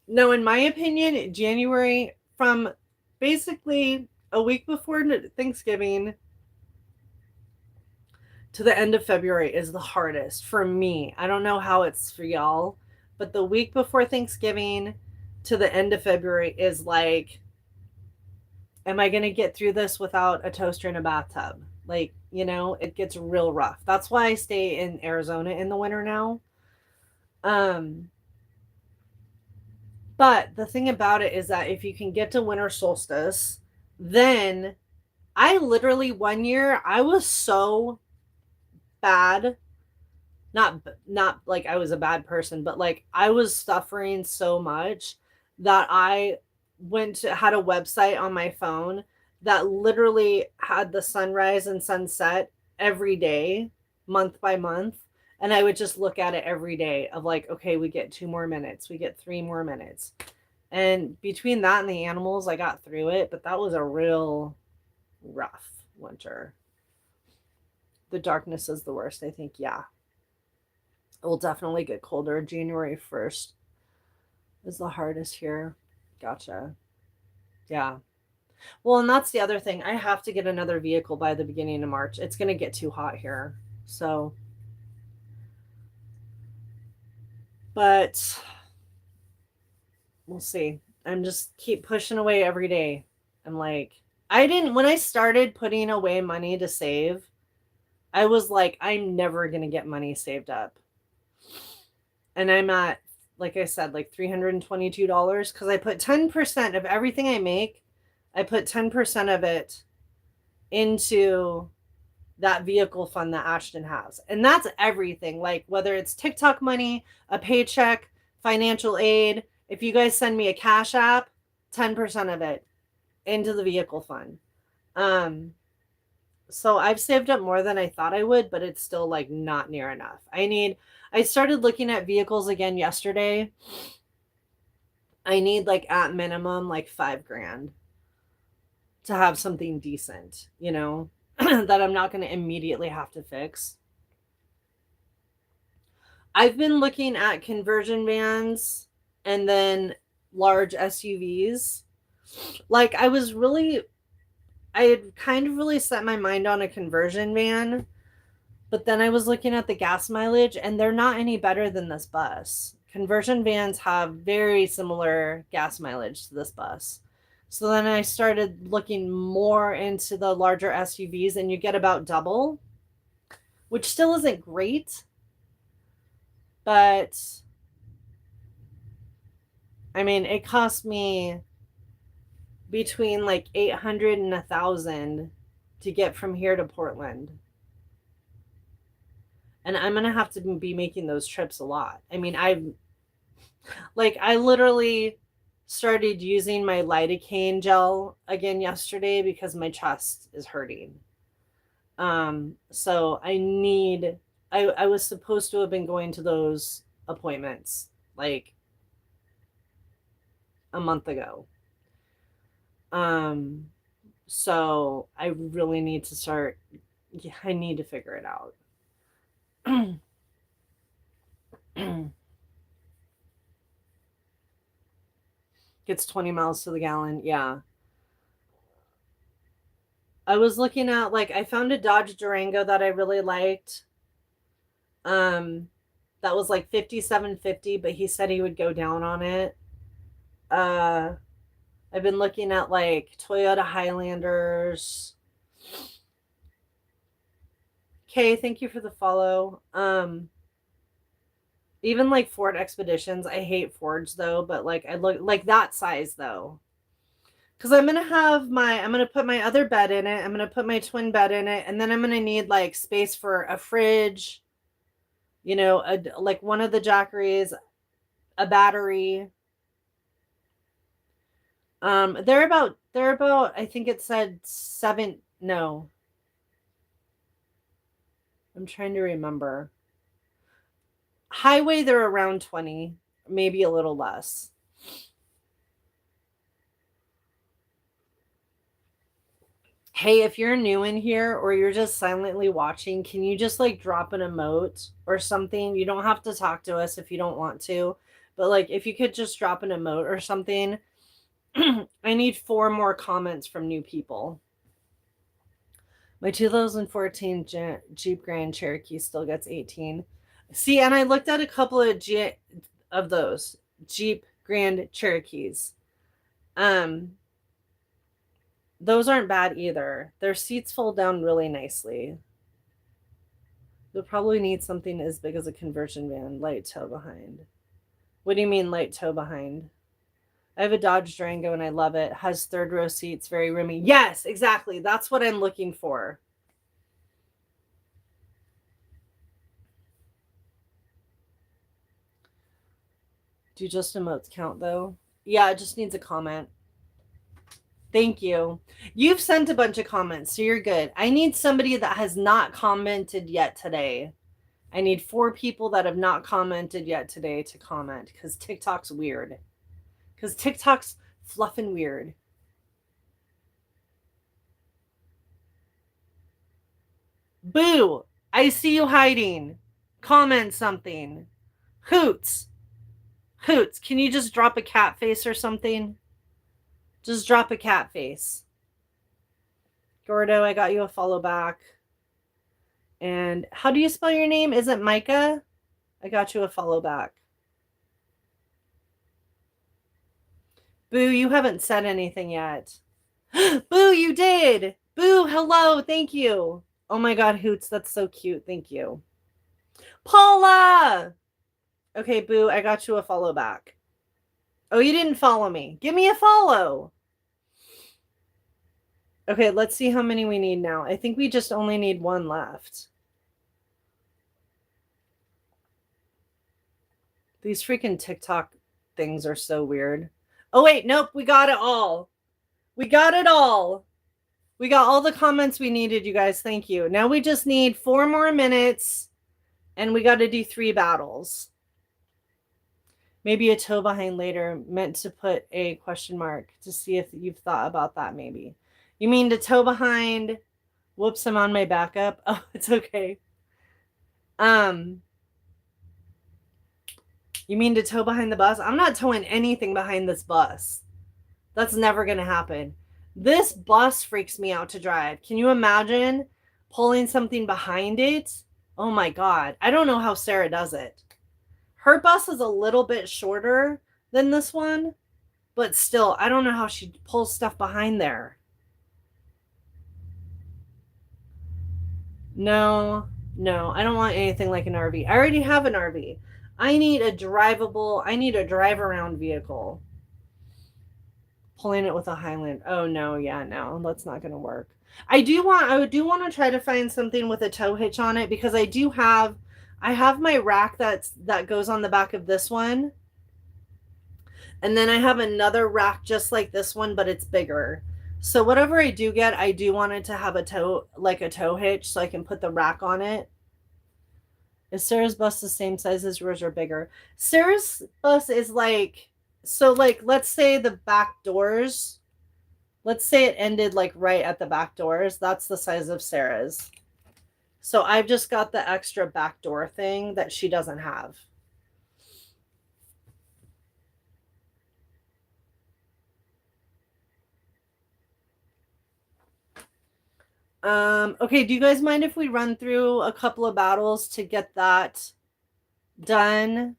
no, in my opinion, January from basically a week before Thanksgiving to the end of February is the hardest for me. I don't know how it's for y'all, but the week before Thanksgiving to the end of February is like, am I going to get through this without a toaster in a bathtub? Like, it gets real rough. That's why I stay in Arizona in the winter now. But the thing about it is that if you can get to winter solstice, then I literally one year I was so bad, not like I was a bad person, but like I was suffering so much that I had a website on my phone that literally had the sunrise and sunset every day, month by month. And I would just look at it every day of like, okay, we get 2 more minutes, we get 3 more minutes. And between that and the animals, I got through it, but that was a real rough winter. The darkness is the worst, I think. Yeah. It will definitely get colder. January 1st is the hardest here. Gotcha. Yeah. Well, and that's the other thing. I have to get another vehicle by the beginning of March. It's going to get too hot here. So, but we'll see. I'm just keep pushing away every day. I'm like, when I started putting away money to save, I was like, I'm never going to get money saved up. And I'm at, like I said, like $322 because I put 10% of everything I make. I put 10% of it into that vehicle fund that Ashton has. And that's everything. Like whether it's TikTok money, a paycheck, financial aid. If you guys send me a Cash App, 10% of it into the vehicle fund. So I've saved up more than I thought I would, but it's still like not near enough. I started looking at vehicles again yesterday. I need like at minimum like $5,000 to have something decent, that I'm not going to immediately have to fix. I've been looking at conversion vans and then large SUVs. Like I had kind of really set my mind on a conversion van, but then I was looking at the gas mileage and they're not any better than this bus. Conversion vans have very similar gas mileage to this bus. So then I started looking more into the larger SUVs and you get about double, which still isn't great. But I mean, it cost me between like $800 and $1,000 to get from here to Portland. And I'm going to have to be making those trips a lot. I mean, I literally started using my lidocaine gel again yesterday because my chest is hurting. So I was supposed to have been going to those appointments like a month ago. So I really need to start, I need to figure it out. Gets 20 miles to the gallon. Yeah. I was looking at I found a Dodge Durango that I really liked. That that was like $57.50, but he said he would go down on it. I've been looking at like Toyota Highlanders. Okay, thank you for the follow. Even like Ford Expeditions. I hate Fords though, but like I look like that size though. Because I'm gonna put my other bed in it. I'm gonna put my twin bed in it, and then I'm gonna need like space for a fridge, you know, like one of the Jackeries, a battery. They're about I think it said seven. No, I'm trying to remember. Highway, they're around 20, maybe a little less. Hey, if you're new in here or you're just silently watching, can you just like drop an emote or something? You don't have to talk to us if you don't want to, but like if you could just drop an emote or something. I need 4 more comments from new people. My 2014 Jeep Grand Cherokee still gets 18. See, and I looked at a couple of those Jeep Grand Cherokees. Those aren't bad either. Their seats fold down really nicely. You'll probably need something as big as a conversion van, light tow behind. What do you mean light tow behind? I have a Dodge Durango and I love it. Has 3rd row seats, very roomy. Yes, exactly. That's what I'm looking for. Do just emotes count though? Yeah, it just needs a comment. Thank you. You've sent a bunch of comments, so you're good. I need somebody that has not commented yet today. I need 4 people that have not commented yet today to comment because TikTok's weird. Because TikTok's fluffing weird. Boo! I see you hiding. Comment something. Hoots. Hoots, can you just drop a cat face or something? Just drop a cat face. Gordo, I got you a follow back. And how do you spell your name? Is it Micah? I got you a follow back. Boo, you haven't said anything yet. Boo, you did. Boo, hello. Thank you. Oh my God, Hoots, that's so cute. Thank you. Paula! Okay, Boo, I got you a follow back. Oh, you didn't follow me. Give me a follow. Okay, let's see how many we need now. I think we just only need 1 left. These freaking TikTok things are so weird. Oh, wait, nope, we got it all. We got it all. We got all the comments we needed, you guys. Thank you. Now we just need 4 more minutes, and we got to do 3 battles. Maybe a tow behind later, meant to put a question mark to see if you've thought about that maybe. You mean to tow behind? Whoops, I'm on my backup. Oh, it's okay. You mean to tow behind the bus? I'm not towing anything behind this bus. That's never going to happen. This bus freaks me out to drive. Can you imagine pulling something behind it? Oh my God. I don't know how Sarah does it. Her bus is a little bit shorter than this one, but still, I don't know how she pulls stuff behind there. No, I don't want anything like an RV. I already have an RV. I need a drive around vehicle. Pulling it with a Highland. Oh no, yeah, no, that's not gonna work. I do want to try to find something with a tow hitch on it because I have my rack that goes on the back of this one. And then I have another rack just like this one, but it's bigger. So whatever I do get, I do want it to have a tow hitch so I can put the rack on it. Is Sarah's bus the same size as yours or bigger? Sarah's bus is like, so like, let's say the back doors, let's say it ended like right at the back doors. That's the size of Sarah's. So I've just got the extra back door thing that she doesn't have. Okay, do you guys mind if we run through a couple of battles to get that done.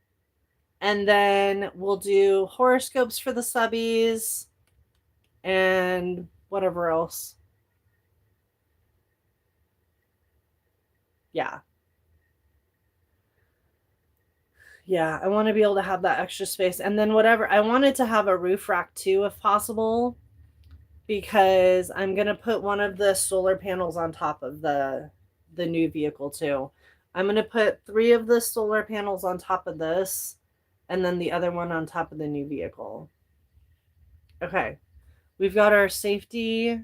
And then we'll do horoscopes for the subbies and whatever else. Yeah. Yeah, I want to be able to have that extra space. And then whatever, I wanted to have a roof rack too, if possible, because I'm going to put one of the solar panels on top of the new vehicle too. I'm going to put 3 of the solar panels on top of this and then the other one on top of the new vehicle. Okay. We've got our safety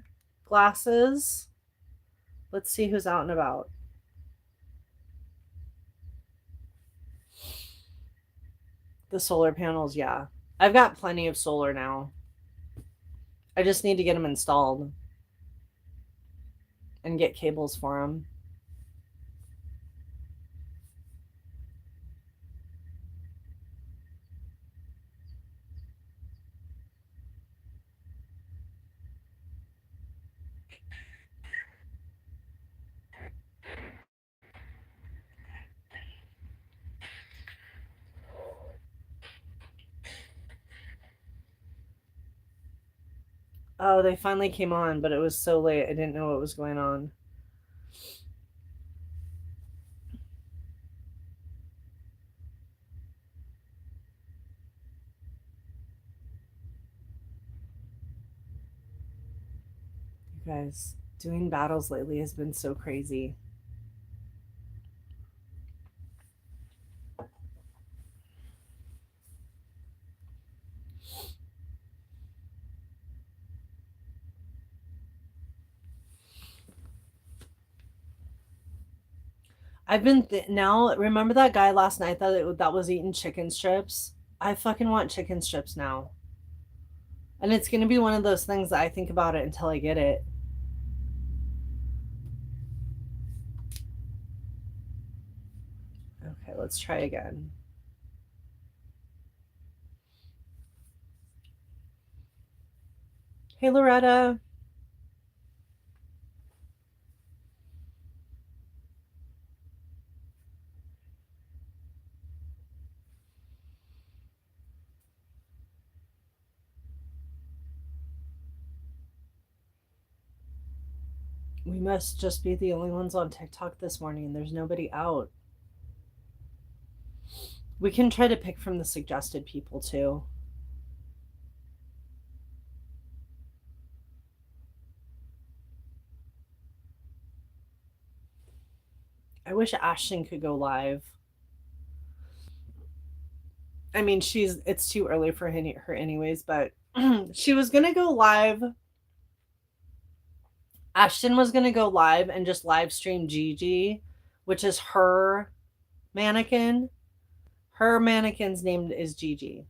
glasses. Let's see who's out and about. The solar panels, yeah. I've got plenty of solar now. I just need to get them installed and get cables for them. Oh, they finally came on, but it was so late. I didn't know what was going on. You guys, doing battles lately has been so crazy. I've been now. Remember that guy last night that was eating chicken strips? I fucking want chicken strips now, and it's gonna be one of those things that I think about it until I get it. Okay, let's try again. Hey, Loretta. We must just be the only ones on TikTok this morning. There's nobody out. We can try to pick from the suggested people too. I wish Ashton could go live. I mean, it's too early for her anyways, but she was going to go live. Ashton was going to go live and just live stream Gigi, which is her mannequin. Her mannequin's name is Gigi.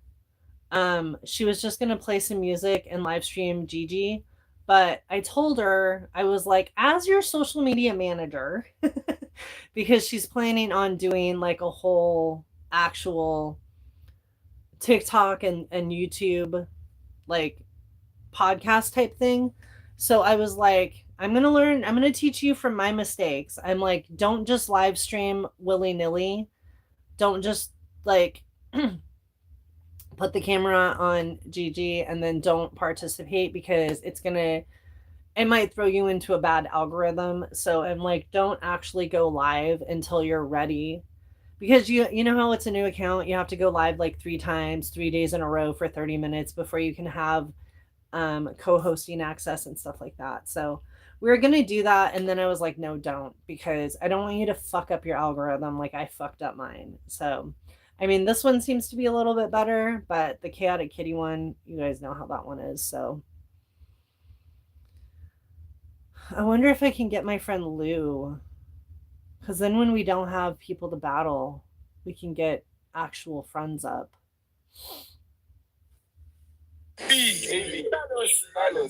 She was just going to play some music and live stream Gigi, but I told her, I was like, as your social media manager, because she's planning on doing like a whole actual TikTok and YouTube like podcast type thing. So I was like, I'm going to teach you from my mistakes. I'm like, don't just live stream willy nilly. Don't just like put the camera on Gigi and then don't participate because it might throw you into a bad algorithm. So I'm like, don't actually go live until you're ready. Because you know how it's a new account, you have to go live like 3 times, 3 days in a row for 30 minutes before you can have co-hosting access and stuff like that. So we were going to do that. And then I was like, no, don't, because I don't want you to fuck up your algorithm like I fucked up mine. So, I mean, this one seems to be a little bit better, but the Chaotic Kitty one, you guys know how that one is. So I wonder if I can get my friend Lou, because then when we don't have people to battle, we can get actual friends up. Hello.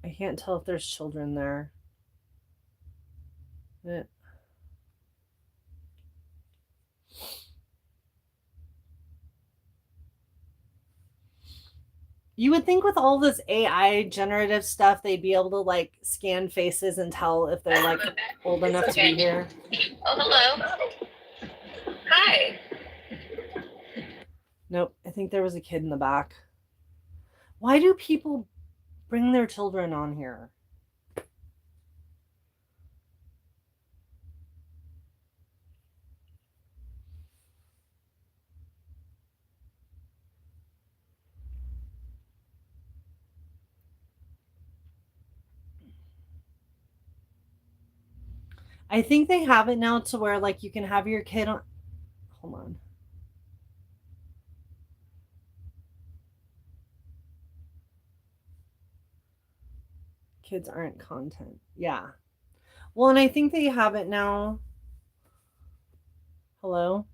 I can't tell if there's children there. You would think with all this AI generative stuff, they'd be able to like scan faces and tell if they're like old enough to be here. Oh, hello. Hi. Nope. I think there was a kid in the back. Why do people bring their children on here? I think they have it now to where like you can have your kid on. Hold on. Kids aren't content. Yeah. Well, and I think they have it now. Hello?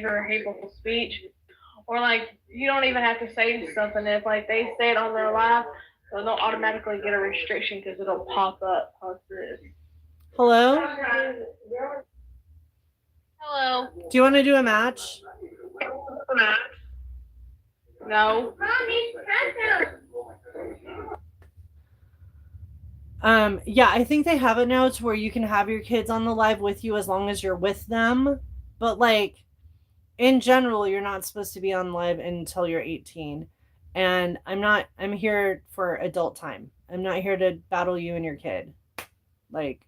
Or hateful speech. Or like you don't even have to say something. If like they say it on their live, they'll automatically get a restriction because it'll pop up. Hello? Hello. Do you want to do a match? No. Yeah, I think they have it now to where you can have your kids on the live with you as long as you're with them. But like in general, you're not supposed to be on live until you're 18. And I'm here for adult time. I'm not here to battle you and your kid. Like,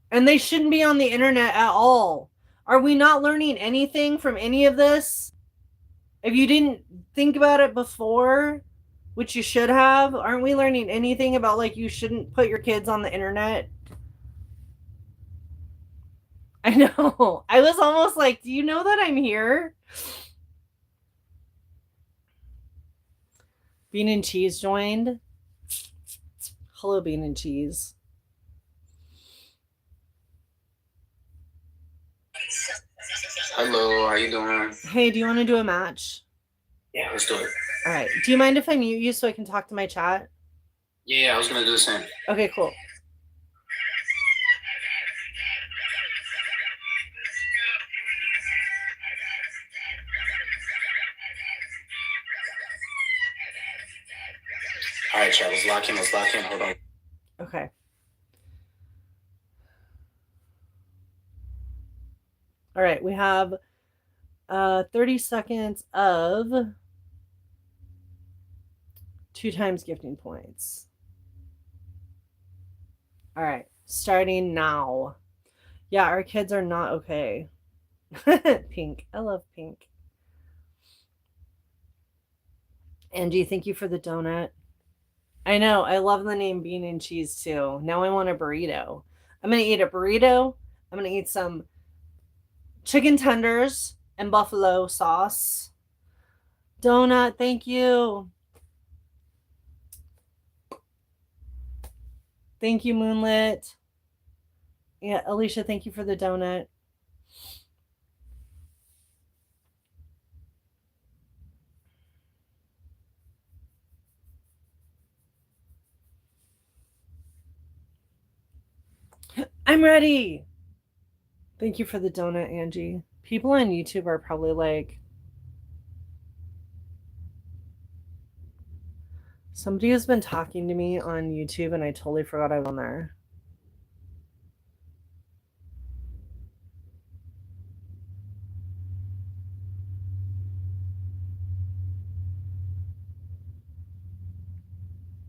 and they shouldn't be on the internet at all. Are we not learning anything from any of this? If you didn't think about it before, which you should have, aren't we learning anything about like you shouldn't put your kids on the internet? I know. I was almost like, do you know that I'm here? Bean and Cheese joined. Hello, Bean and Cheese. Hello, how you doing? Hey, do you want to do a match? Yeah, let's do it. All right. Do you mind if I mute you so I can talk to my chat? Yeah, I was gonna do the same. Okay, cool. All right, chat. Let's lock in. Hold on. Okay. All right. We have 30 seconds of 2 times gifting points. All right. Starting now. Yeah, our kids are not okay. Pink. I love pink. Angie, thank you for the donut. I know. I love the name Bean and Cheese too. Now I want a burrito. I'm going to eat a burrito. I'm going to eat some chicken tenders and buffalo sauce. Donut, thank you. Thank you, Moonlit. Yeah, Alicia, thank you for the donut. I'm ready. Thank you for the donut, Angie. People on YouTube are probably like, somebody has been talking to me on YouTube and I totally forgot I was on there.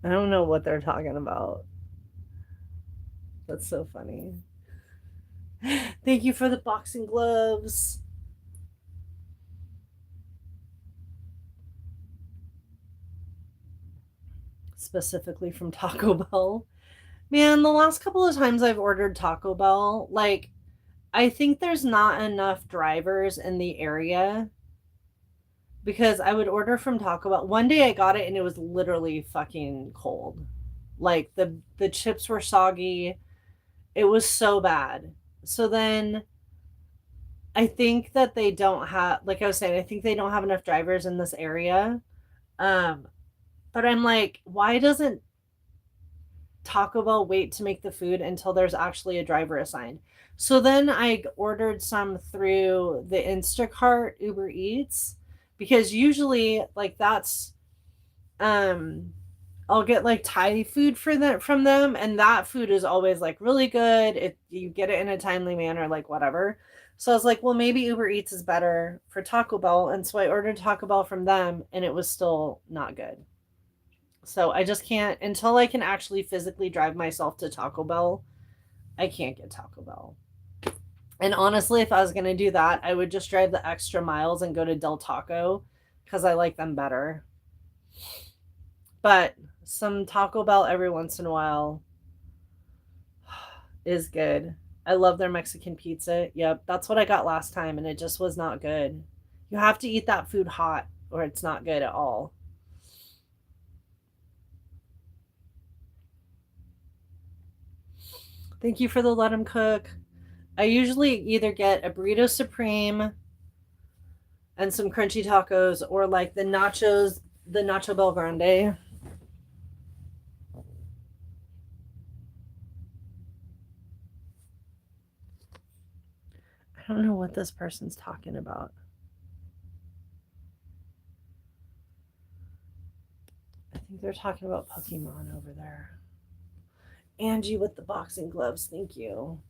I don't know what they're talking about. That's so funny. Thank you for the boxing gloves. Specifically from Taco Bell. Man, the last couple of times I've ordered Taco Bell, like, I think there's not enough drivers in the area because I would order from Taco Bell. One day I got it and it was literally fucking cold. Like the chips were soggy. It was so bad. So then I think that they don't have, like I was saying, I think they don't have enough drivers in this area. But I'm like, why doesn't Taco Bell wait to make the food until there's actually a driver assigned? So then I ordered some through the Instacart Uber Eats because usually like that's I'll get like Thai food from them, and that food is always like really good. You get it in a timely manner, like whatever. So I was like, well, maybe Uber Eats is better for Taco Bell, and so I ordered Taco Bell from them, and it was still not good. So I just can't until I can actually physically drive myself to Taco Bell. I can't get Taco Bell. And honestly, if I was going to do that, I would just drive the extra miles and go to Del Taco because I like them better. But some Taco Bell every once in a while is good. I love their Mexican pizza. Yep, that's what I got last time, and it just was not good. You have to eat that food hot, or it's not good at all. Thank you for the let 'em cook. I usually either get a burrito supreme and some crunchy tacos, or like the nachos, the Nacho Bel Grande. I don't know what this person's talking about. I think they're talking about Pokemon over there. Angie with the boxing gloves. Thank you.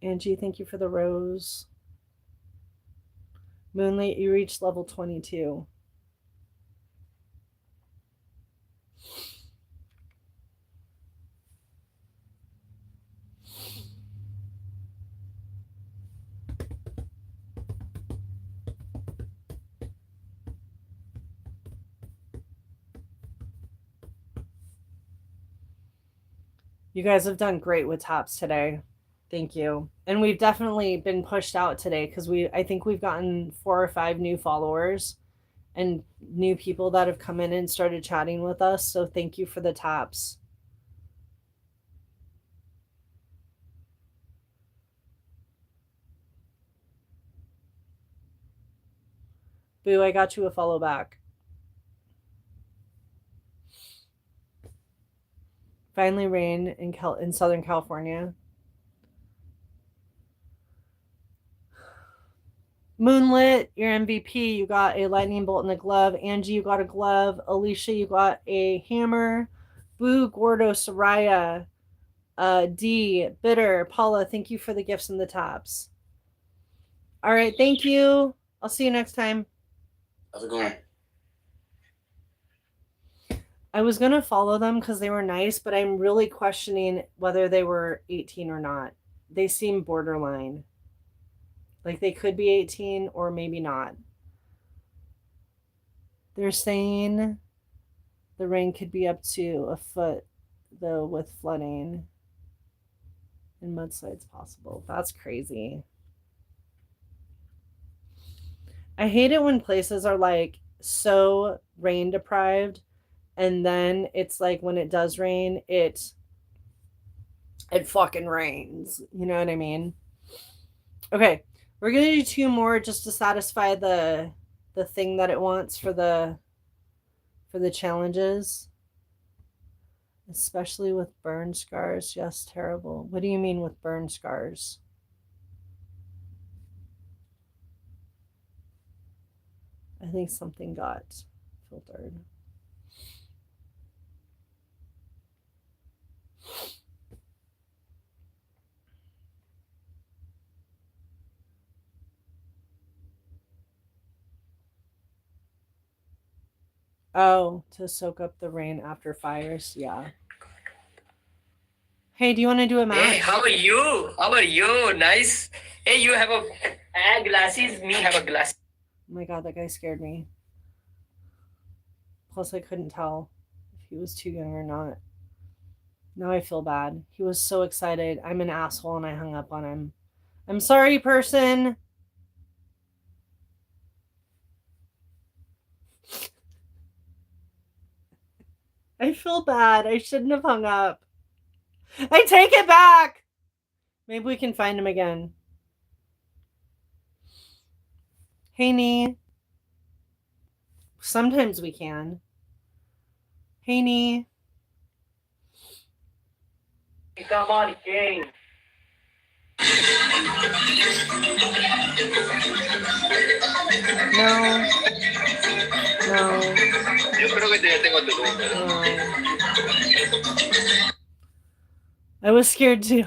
Angie, thank you for the rose. Moonlight, you reached level 22. You guys have done great with taps today. Thank you. And we've definitely been pushed out today because I think we've gotten 4 or 5 new followers and new people that have come in and started chatting with us. So thank you for the taps. Boo, I got you a follow back. Finally rain in Southern California. Moonlit, your MVP. You got a lightning bolt in the glove. Angie, you got a glove. Alicia, you got a hammer. Boo, Gordo, Soraya, D, Bitter, Paula, thank you for the gifts and the taps. All right, thank you. I'll see you next time. How's it going? I was going to follow them because they were nice, but I'm really questioning whether they were 18 or not. They seem borderline. Like they could be 18 or maybe not. They're saying the rain could be up to a foot, though, with flooding and mudslides possible. That's crazy. I hate it when places are like so rain deprived, and then it's like when it does rain, it fucking rains. You know what I mean? Okay, we're gonna do 2 more just to satisfy the thing that it wants for the challenges. Especially with burn scars. Yes, terrible. What do you mean with burn scars? I think something got filtered. Oh, to soak up the rain after fires. Yeah. Hey, do you want to do a match? Hey, how are you? How are you? Nice. Hey, you have a glasses. Me have a glass. Oh my god, that guy scared me. Plus, I couldn't tell if he was too young or not. Now I feel bad. He was so excited. I'm an asshole and I hung up on him. I'm sorry, person. I feel bad. I shouldn't have hung up. I take it back. Maybe we can find him again. Hey, Nee. Sometimes we can. Hey, Nee. Come on, King. No. No. Yo creo que te tengo tu número. No. I was scared too.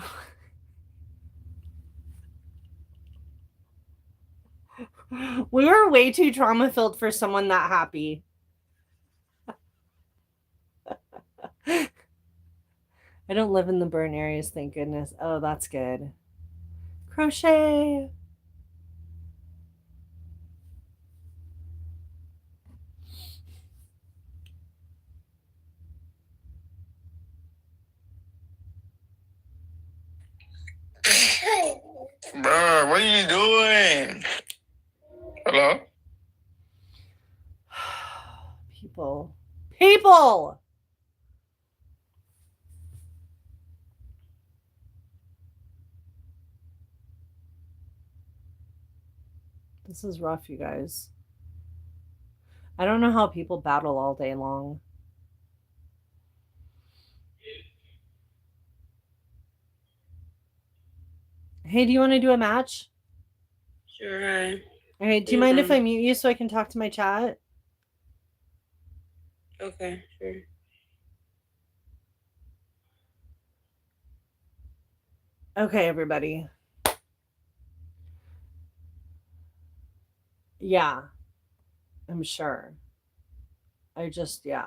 We were way too trauma filled for someone that happy. I don't live in the burn areas, thank goodness. Oh, that's good. Crochet. Bro, what are you doing? Hello? People. People! This is rough, you guys. I don't know how people battle all day long. Hey, do you want to do a match? Sure. Okay, do you mind if I mute you so I can talk to my chat? Okay, sure. Okay, everybody. Yeah, I'm sure. Yeah.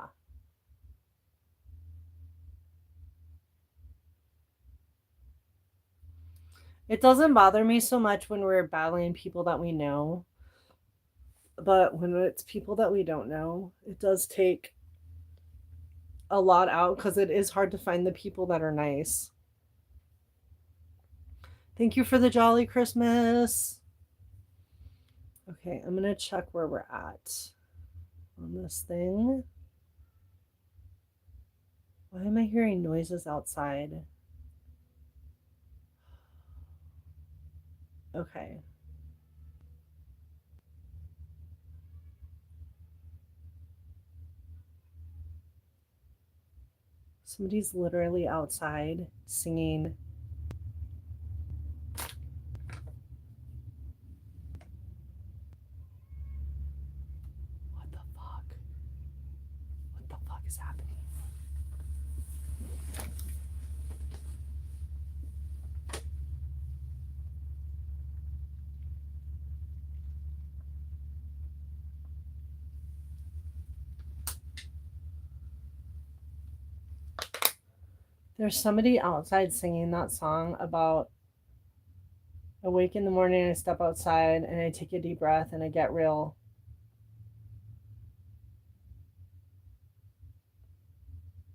It doesn't bother me so much when we're battling people that we know. But when it's people that we don't know, it does take a lot out because it is hard to find the people that are nice. Thank you for the Jolly Christmas. Okay, I'm going to check where we're at on this thing. Why am I hearing noises outside? Okay. Somebody's literally outside singing. What the fuck? What the fuck is happening? There's somebody outside singing that song about I wake in the morning, I step outside, and I take a deep breath, and I get real.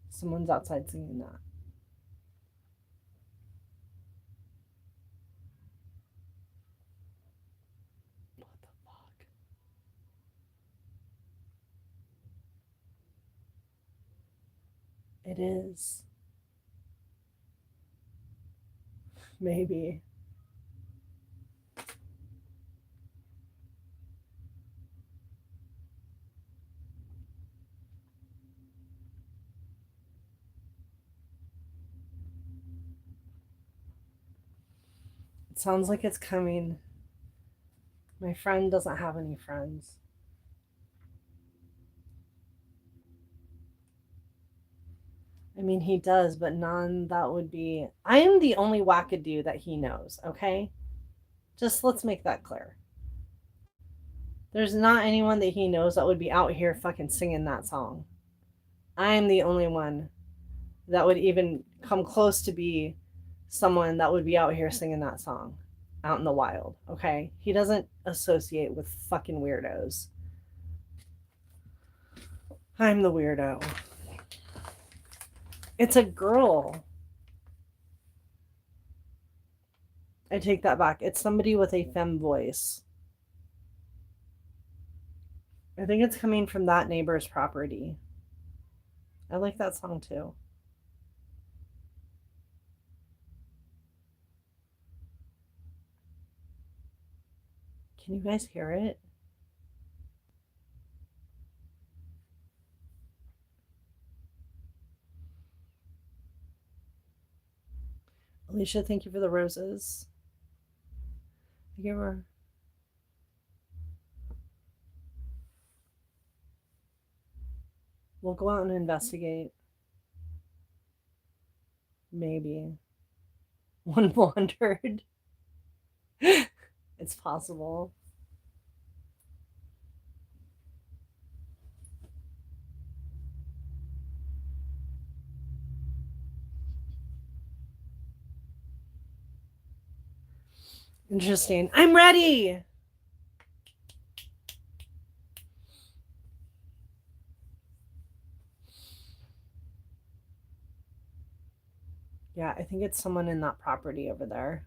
Someone's outside singing that. What the fuck? It is. Maybe. It sounds like it's coming. My friend doesn't have any friends. I mean, he does, but none that would be. I am the only wackadoo that he knows, okay? Just let's make that clear. There's not anyone that he knows that would be out here fucking singing that song. I'm the only one that would even come close to be someone that would be out here singing that song out in the wild, okay? He doesn't associate with fucking weirdos. I'm the weirdo. It's a girl. I take that back. It's somebody with a femme voice. I think it's coming from that neighbor's property. I like that song too. Can you guys hear it? Alicia, thank you for the roses. Give her. We'll go out and investigate. Maybe. 100. It's possible. Interesting. I'm ready. Yeah, I think it's someone in that property over there.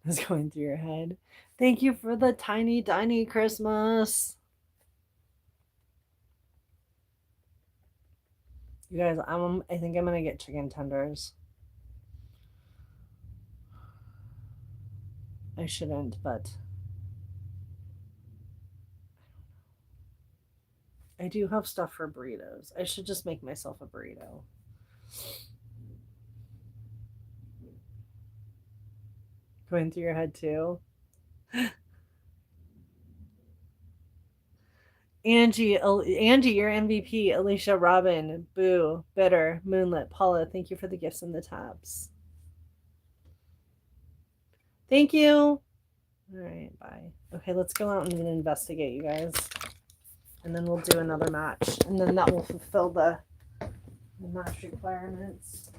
It's going through your head. Thank you for the tiny Christmas. You guys, I think I'm gonna get chicken tenders. I shouldn't, but I do have stuff for burritos. I should just make myself a burrito. Going through your head too. Angie, you're MVP. Alicia, Robin, Boo, Bitter, Moonlit, Paula, thank you for the gifts and the tabs. Thank you. All right, bye. Okay, let's go out and investigate, you guys. And then we'll do another match. And then that will fulfill the match requirements.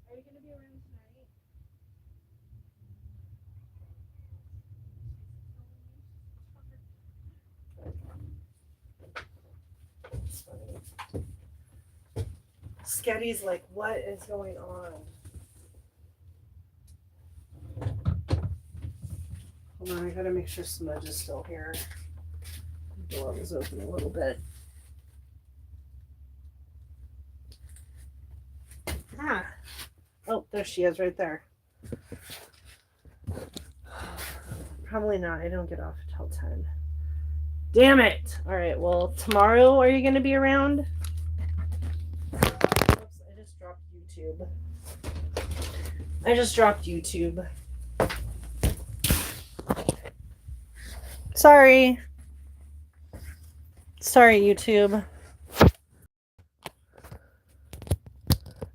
Are you going to be around tonight? It's funny. Sketty's like, what is going on? Hold on, I gotta make sure Smudge is still here. The door was open a little bit. Ah. Oh, there she is right there. Probably not. I don't get off until 10. Damn it. All right. Well, tomorrow, are you going to be around? Oops, I just dropped YouTube. Sorry. Sorry, YouTube.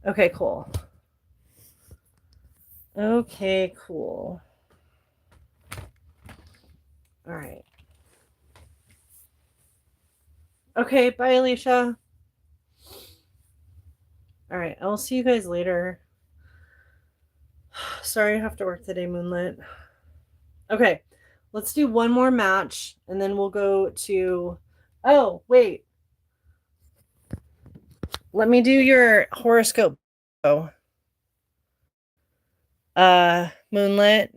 Okay, cool. Okay, cool. All right. Okay, bye, Alicia. All right, I'll see you guys later. Sorry I have to work today, Moonlit. Okay, let's do one more match, and then we'll go to... Oh, wait. Let me do your horoscope. Moonlit.